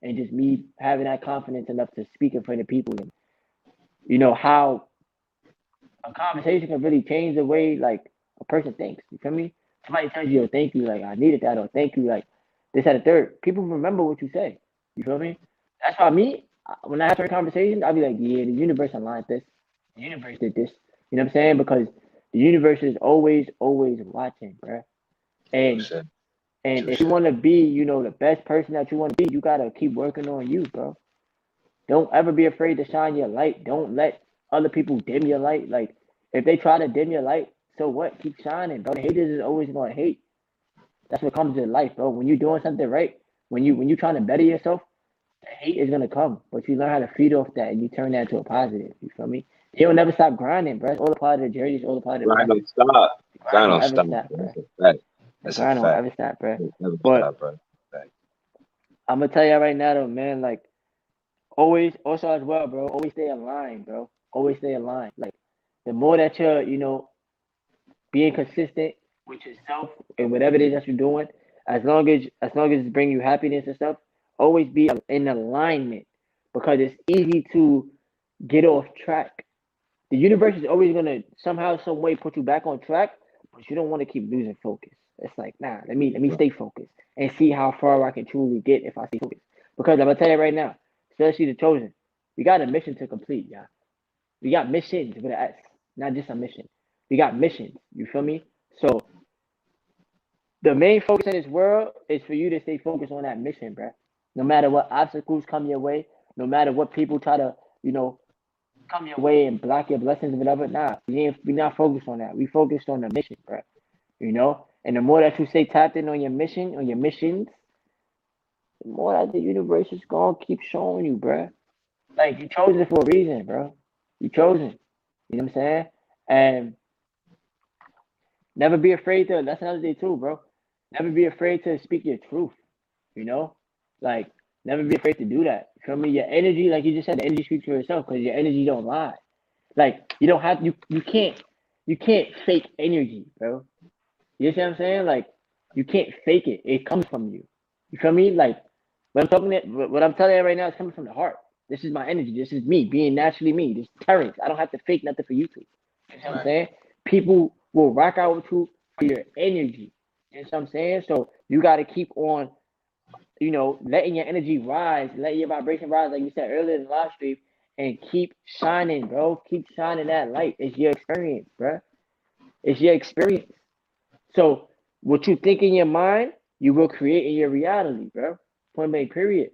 And just me having that confidence enough to speak in front of people and how a conversation can really change the way like a person thinks. You feel me? Somebody tells you, "Oh, thank you," like I needed that, or "Thank you," like this, that, and third. People remember what you say. You feel me? That's why when I have certain conversations, I'll be like, "Yeah, the universe aligned this. The universe did this." You know what I'm saying? Because the universe is always, always watching, bro. True And say. and True if you say. want to be, the best person that you want to be, you gotta keep working on you, bro. Don't ever be afraid to shine your light. Don't let other people dim your light. Like if they try to dim your light, so what? Keep shining, bro. The haters is always gonna hate. That's what comes in life, bro. When you're doing something right, When you trying to better yourself, the hate is gonna come, but you learn how to feed off that and you turn that into a positive. You feel me? You'll never stop grinding, bro. It's all a part of the journey. It's all a part of the Grind process. don't stop. The grind Grind don't don't ever stop. stop, Bro. bro. That's a fact. The That's a grind don't fact. ever stop, bro. It never But stop, bro. Fact. I'm gonna tell you right now, though, man. Like always, also as well, bro. Always stay aligned, bro. Always stay aligned. Like the more that you're, being consistent with yourself and whatever it is that you're doing, as long as it's bringing you happiness and stuff, always be in alignment because it's easy to get off track. The universe is always gonna somehow, some way put you back on track, but you don't want to keep losing focus. It's like, nah, let me Right. stay focused and see how far I can truly get if I stay focused. Because I'm gonna tell you right now, especially the chosen, we got a mission to complete, y'all. We got missions with an S, not just a mission. We got missions. You feel me? So the main focus in this world is for you to stay focused on that mission, bruh. No matter what obstacles come your way, no matter what people try to, you know, come your way and block your blessings or whatever. Nah, we not focused on that. We focused on the mission, bruh. And the more that you stay tapped in on your mission, on your missions, the more that the universe is gonna keep showing you, bruh. Like you chose it for a reason, bro. You chosen. You know what I'm saying? And never be afraid to. That's another day too, bro. Never be afraid to speak your truth. You know, like never be afraid to do that. You feel me? Your energy, like you just said, the energy speaks for itself because your energy don't lie. Like you don't have you can't fake energy, bro. You see what I'm saying? Like you can't fake it. It comes from you. You feel me? Like what I'm telling you right now is coming from the heart. This is my energy. This is me being naturally me. This is Terrence. I don't have to fake nothing for you to. You know what I'm Right. saying? People will rock out with you for your energy. You know what I'm saying? So you got to keep on, letting your energy rise, let your vibration rise, like you said earlier in the live stream, and keep shining, bro. Keep shining that light. It's your experience, bro. It's your experience. So what you think in your mind, you will create in your reality, bro. Point blank, period.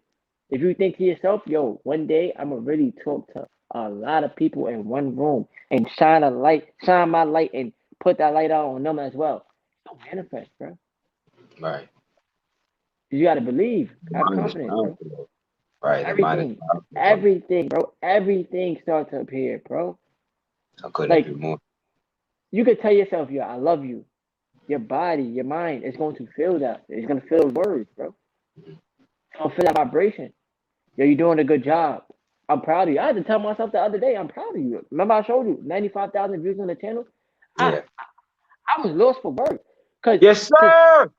If you think to yourself, yo, one day I'm gonna really talk to a lot of people in one room and shine my light and put that light out on them as well. It'll manifest, bro. Right. You gotta believe, The have mind is confidence, bro. powerful, though. Right. The mind is Everything, powerful, bro. everything, bro. Everything starts to appear, bro. I couldn't Like agree more. you could tell yourself, yo, I love you. Your body, your mind is going to feel that. It's gonna feel those words, bro. It's gonna feel that vibration. Yo, you're doing a good job. I'm proud of you. I had to tell myself the other day, I'm proud of you. Remember I showed you 95,000 views on the channel? I Yeah. I was lost for words. Cause Yes, to sir.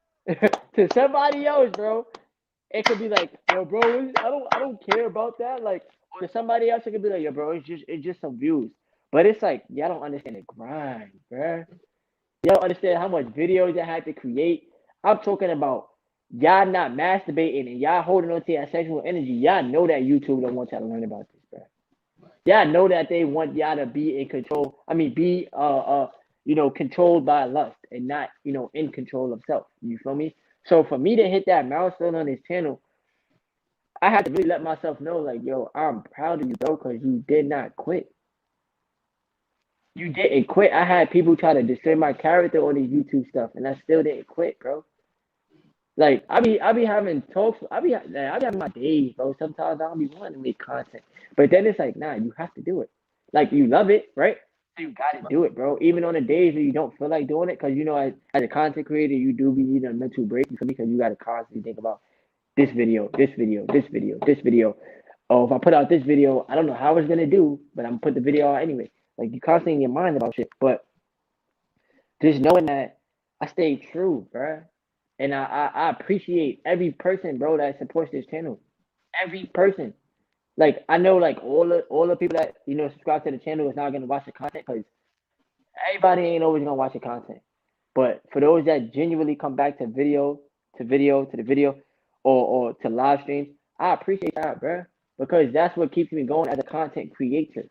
to somebody else, bro, it could be like, yo, bro, I don't care about that. Like, or to somebody else, it could be like, yo, bro, it's just some views. But it's like y'all don't understand the grind, bro. Y'all don't understand how much videos I had to create. I'm talking about y'all not masturbating and y'all holding on to your sexual energy. Y'all know that YouTube don't want y'all to learn about this, bro. Y'all know that they want y'all to be in control. I mean, be controlled by lust and not in control of self. You feel me? So for me to hit that milestone on this channel, I had to really let myself know, like, yo, I'm proud of you, bro, because you did not quit. You didn't quit. I had people try to destroy my character on the YouTube stuff, and I still didn't quit, bro. Like I be having talks. I be having my days, bro. Sometimes I don't be wanting to make content, but then it's like, nah, you have to do it. Like you love it, right? So you got to do it, bro. Even on the days where you don't feel like doing it, because as a content creator, you do be needing a mental break. You feel me? Because you got to constantly think about this video, this video, this video, this video. Oh, if I put out this video, I don't know how it's gonna do, but I'm gonna put the video out anyway. Like you constantly in your mind about shit. But just knowing that I stayed true, bro. And I appreciate every person, bro, that supports this channel. Every person. Like I know, like all the people that subscribe to the channel is not gonna watch the content because everybody ain't always gonna watch the content. But for those that genuinely come back to video, to the video, or to live streams, I appreciate that, bro, because that's what keeps me going as a content creator.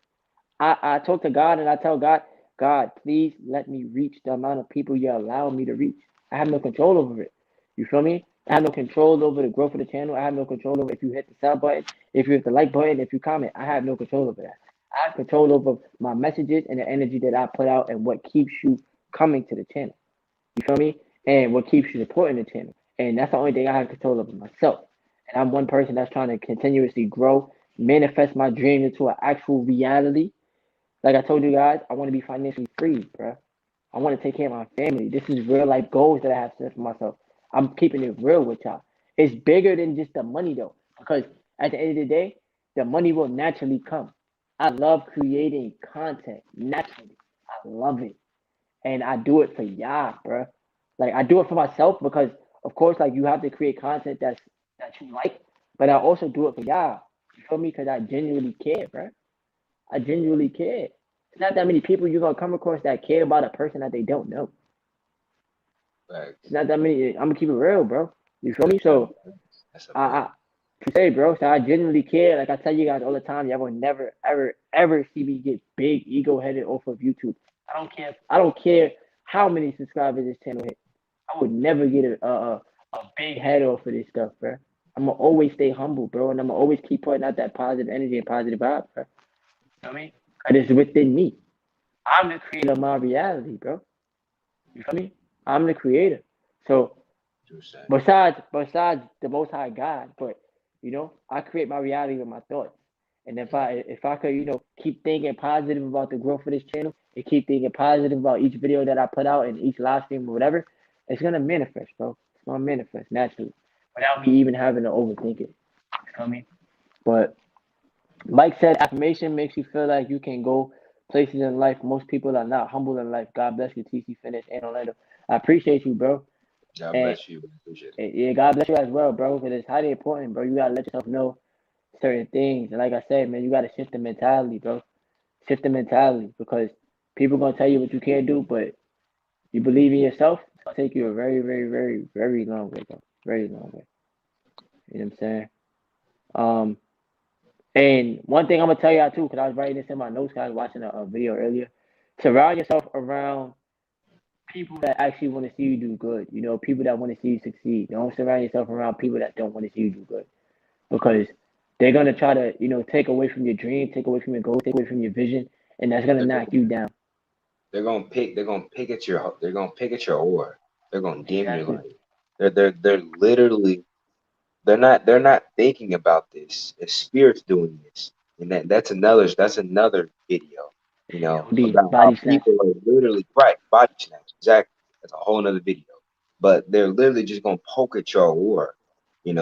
I talk to God and I tell God, God, please let me reach the amount of people you allow me to reach. I have no control over it. You feel me? I have no control over the growth of the channel. I have no control over if you hit the sub button, if you hit the like button, if you comment. I have no control over that. I have control over my messages and the energy that I put out and what keeps you coming to the channel. You feel me? And what keeps you supporting the channel. And that's the only thing I have control over myself. And I'm one person that's trying to continuously grow, manifest my dream into an actual reality. Like I told you guys, I want to be financially free, bro. I want to take care of my family. This is real life goals that I have set for myself. I'm keeping it real with y'all. It's bigger than just the money though, because at the end of the day, the money will naturally come. I love creating content naturally. I love it, and I do it for y'all, bro. Like I do it for myself because, of course, like you have to create content that you like, but I also do it for y'all. You feel me? Because I genuinely care, bro. I genuinely care. It's not that many people you're gonna come across that care about a person that they don't know. It's Facts. not that many. I'm gonna keep it real, bro. You feel me? That's So that's a fact. I to say, bro. So I genuinely care. Like I tell you guys all the time, y'all will never, ever, ever see me get big, ego headed off of YouTube. I don't care. I don't care how many subscribers this channel hit. I would never get a big head off of this stuff, bro. I'm gonna always stay humble, bro, and I'm gonna always keep putting out that positive energy and positive vibes, bro. You know what I mean? Cause it's within me. I'm the creator of my reality, bro. You feel me? I'm the creator. So True say. besides the Most High God, but I create my reality with my thoughts. And if I could keep thinking positive about the growth of this channel and keep thinking positive about each video that I put out and each live stream or whatever, it's gonna manifest, bro. It's gonna manifest naturally without me even having to overthink it. You feel me? But Mike said affirmation makes you feel like you can go places in life most people are not humble in life. God bless you, TC Finish and Orlando. I appreciate you, bro. God And bless you. Appreciate it. yeah, God bless you as well, bro. Because it's highly important, bro. You gotta let yourself know certain things. And like I said, man, you gotta shift the mentality, bro. Shift the mentality because people gonna tell you what you can't do, but you believe in yourself. It's gonna take you a very, very, very, very long way, bro. Very long way. You know what I'm saying? Um, and one thing I'm gonna tell y'all too, because I was writing this in my notes. 'Cause I was watching a video earlier. Surround yourself around people that actually want to see you do good. People that want to see you succeed. Don't surround yourself around people that don't want to see you do good because they're gonna try to, take away from your dream, take away from your goals, take away from your vision, and that's gonna They're knock you down. they're gonna pick at your aura. They're gonna dim your Exactly. light. They're literally they're not thinking about this. It's spirits doing this. And that's another video, OD about how body snatch. people are literally right, body snatch. Exactly. That's a whole nother video. But they're literally just gonna poke at your aura,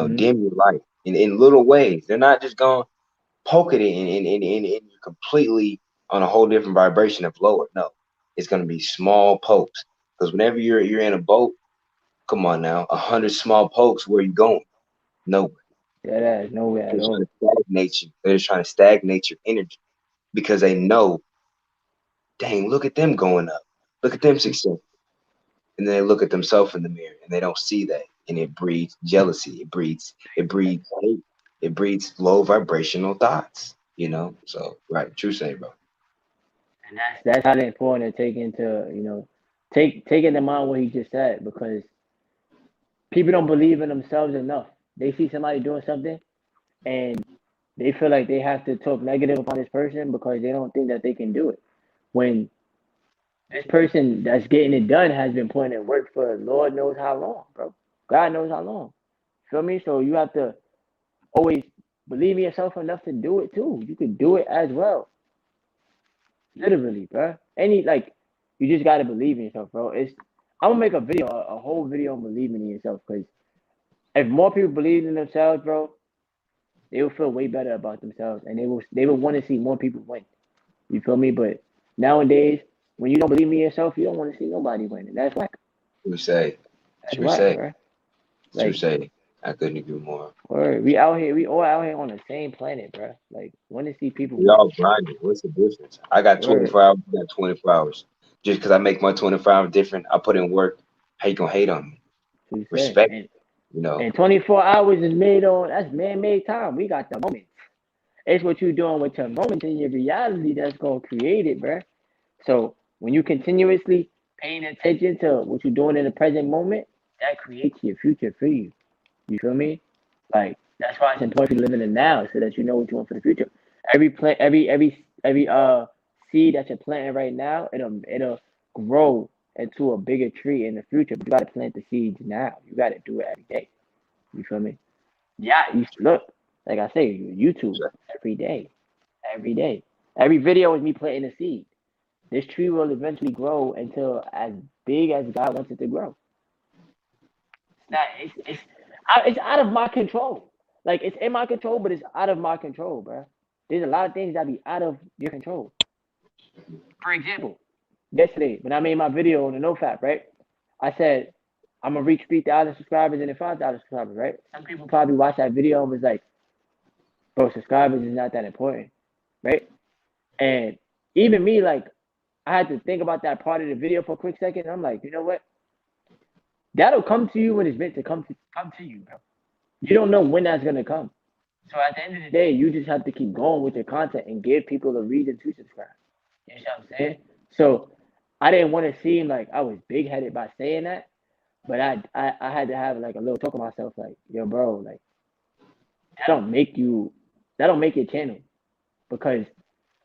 Mm-hmm. dim your light in little ways. They're not just gonna poke it and you're completely on a whole different vibration of lower. No. It's gonna be small pokes. Because whenever you're in a boat, come on now, 100 small pokes, where you going? Nowhere. That ass nowhere They're at trying all. to stagnate you. They're just trying to stagnate your energy because they know, dang, look at them going up. Look at them success. And then they look at themselves in the mirror and they don't see that. And it breeds jealousy. It breeds hate. It breeds low vibrational thoughts. So right, true say, bro. And that's how important to take into take into mind what he just said because people don't believe in themselves enough. They see somebody doing something and they feel like they have to talk negative upon this person because they don't think that they can do it. When this person that's getting it done has been putting in work for Lord knows how long, bro. God knows how long. Feel me? So you have to always believe in yourself enough to do it too. You can do it as well. Literally, bro. You just gotta believe in yourself, bro. I'm gonna make a whole video on believing in yourself because if more people believe in themselves, bro, they will feel way better about themselves and they will want to see more people win. You feel me? But nowadays, when you don't believe in yourself, you don't want to see nobody win. And that's whack. True say. That's True whack, say. bro. True Like, say. I couldn't agree more. we all out here on the same planet, bro. Like, want to see people We win. all grinding. What's the difference? I got Word. 24 hours. You got 24 hours. Just because I make my 24 hours different, I put in work. How you gonna hate on me? So you say, Respect. You know. and 24 hours is made on that's man-made time. We got the moment. It's what you're doing with your moment in your reality that's gonna create it, bro. So when you continuously paying attention to what you're doing in the present moment, that creates your future for you. You feel me? Like that's why it's important to live in the now so that you know what you want for the future. Every plant, every seed that you're planting right now, it'll grow into a bigger tree in the future. But you gotta plant the seeds now. You gotta do it every day. You feel me? Yeah, you look, like I say, YouTube every day, every day. Every video is me planting a seed. This tree will eventually grow until as big as God wants it to grow. It's out of my control. Like it's in my control, but it's out of my control, bro. There's a lot of things that be out of your control. For example, yesterday when I made my video on the NoFap, right? I said I'm gonna reach 3,000 subscribers and then 5,000 subscribers, right? Some people probably watched that video and was like, "Bro, subscribers is not that important," right? And even me, like, I had to think about that part of the video for a quick second. I'm like, you know what? That'll come to you when it's meant to come to you, bro. You don't know when that's gonna come. So at the end of the day, you just have to keep going with your content and give people a reason to subscribe. You know what I'm saying? So I didn't want to seem like I was big headed by saying that, but I had to have like a little talk to myself, like, yo, bro, like that don't make you that don't make your channel because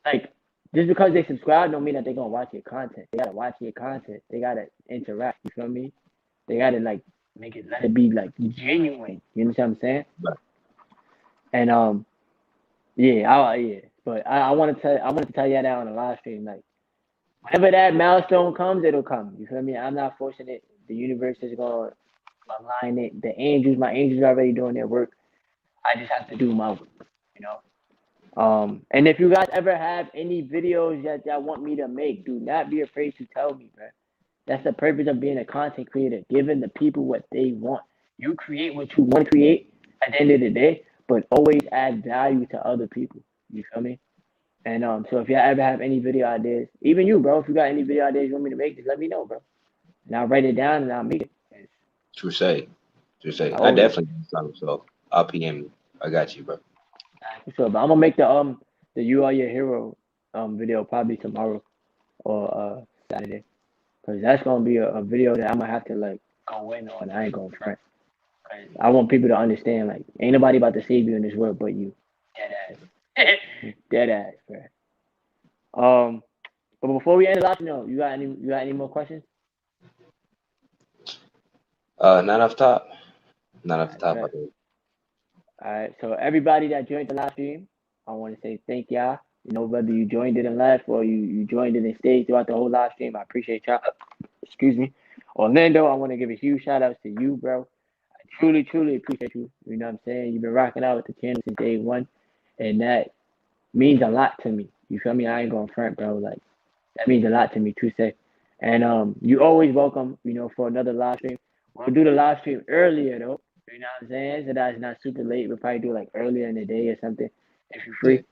like just because they subscribe don't mean that they're gonna watch your content. They gotta watch your content. They gotta interact. You feel me? They gotta like make it let it be like genuine. You understand what I'm saying? Right. And yeah, yeah. But I wanted to tell you that on the live stream. Like whenever that milestone comes, it'll come. You feel me? I'm not forcing it. The universe is gonna align it. My angels are already doing their work. I just have to do my work, you know. And if you guys ever have any videos that y'all want me to make, do not be afraid to tell me, bro. That's the purpose of being a content creator, giving the people what they want. You create what you want to create at the end of the day, but always add value to other people. You feel me? And so if y'all ever have any video ideas, even you, bro, if you got any video ideas you want me to make, just let me know, bro. And I'll write it down and I'll make it. True say. True say. I I always definitely got some, so I'll PM you. I got you, bro. for sure. But I'm gonna make the You Are Your Hero video probably tomorrow or Saturday. Cause that's gonna be a video that I'm gonna have to like go in on. I ain't gonna front. I want people to understand like ain't nobody about to save you in this world but you. Dead ass. Dead ass, bro. But before we end the last, you got any more questions? Not off top. Not All off the right, top. I bet. think. All right. So everybody that joined the live stream, I want to say thank y'all. You know, whether you joined it and left or you joined it and stayed throughout the whole live stream, I appreciate y'all. Excuse me. Orlando, I want to give a huge shout out to you, bro. Truly, truly appreciate you. You know what I'm saying? You've been rocking out with the channel since day one, and that means a lot to me. You feel me? I ain't going front, bro. Like that means a lot to me too, say. And you always welcome, for another live stream. We'll do the live stream earlier though. You know what I'm saying? So that it's not super late. We'll probably do like earlier in the day or something if you're Yeah. free.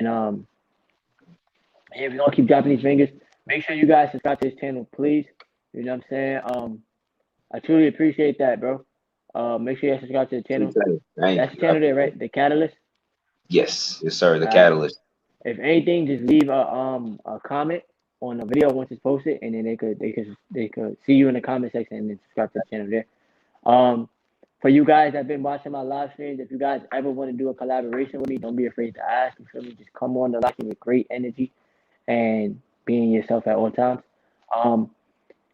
And yeah, we're gonna keep dropping these fingers. Make sure you guys subscribe to this channel, please. You know what I'm saying? I truly appreciate that, bro. Make sure you guys subscribe to the channel. Appreciate it. Thank That's the you. I channel there, appreciate right? it. The Catalyst. Yes. Yes, sir. The All right. catalyst. If anything, just leave a comment on the video once it's posted, and then they could see you in the comment section and then subscribe to the channel there. Um, for you guys that've been watching my live streams, if you guys ever want to do a collaboration with me, don't be afraid to ask. You feel me? Just come on the live stream with great energy and being yourself at all times. Um,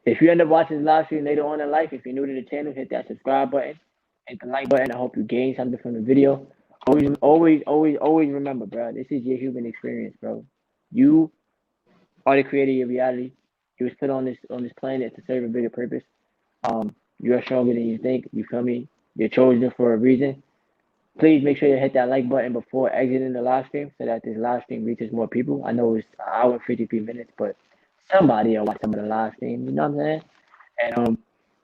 if you end up watching the live stream later on in life, if you're new to the channel, hit that subscribe button, hit the like button. I hope you gain something from the video. Always remember, bro. This is your human experience, bro. You are the creator of your reality. You was put on this planet to serve a bigger purpose. You are stronger than you think. You feel me? You're chosen for a reason. Please make sure you hit that like button before exiting the live stream so that this live stream reaches more people. I know it's an hour and 53 minutes, but somebody will watch some of the live stream. You know what I'm saying? And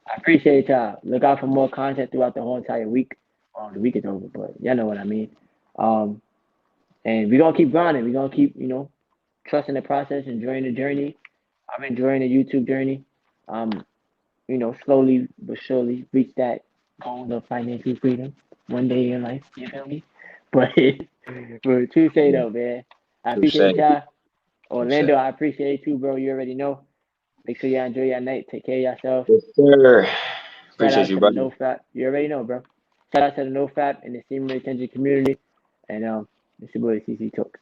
I appreciate y'all. Look out for more content throughout the whole entire week. The week is over, but y'all know what I mean. Um, and we're gonna keep grinding. We're gonna keep, trusting the process, enjoying the journey. I'm enjoying the YouTube journey. Um, slowly but surely reach that goal of financial freedom one day in life. You feel me? But but true say Yeah. though, man. I True say. appreciate y'all. True Orlando, say. I appreciate you, bro. You already know. Make sure y'all enjoy your night. Take care of yourself. Yes, sir. Shout Appreciate out you, to the brother. NoFap. You already know, bro. Shout out to the NoFap and the Semen Retention community. And it's your boy CC Talks.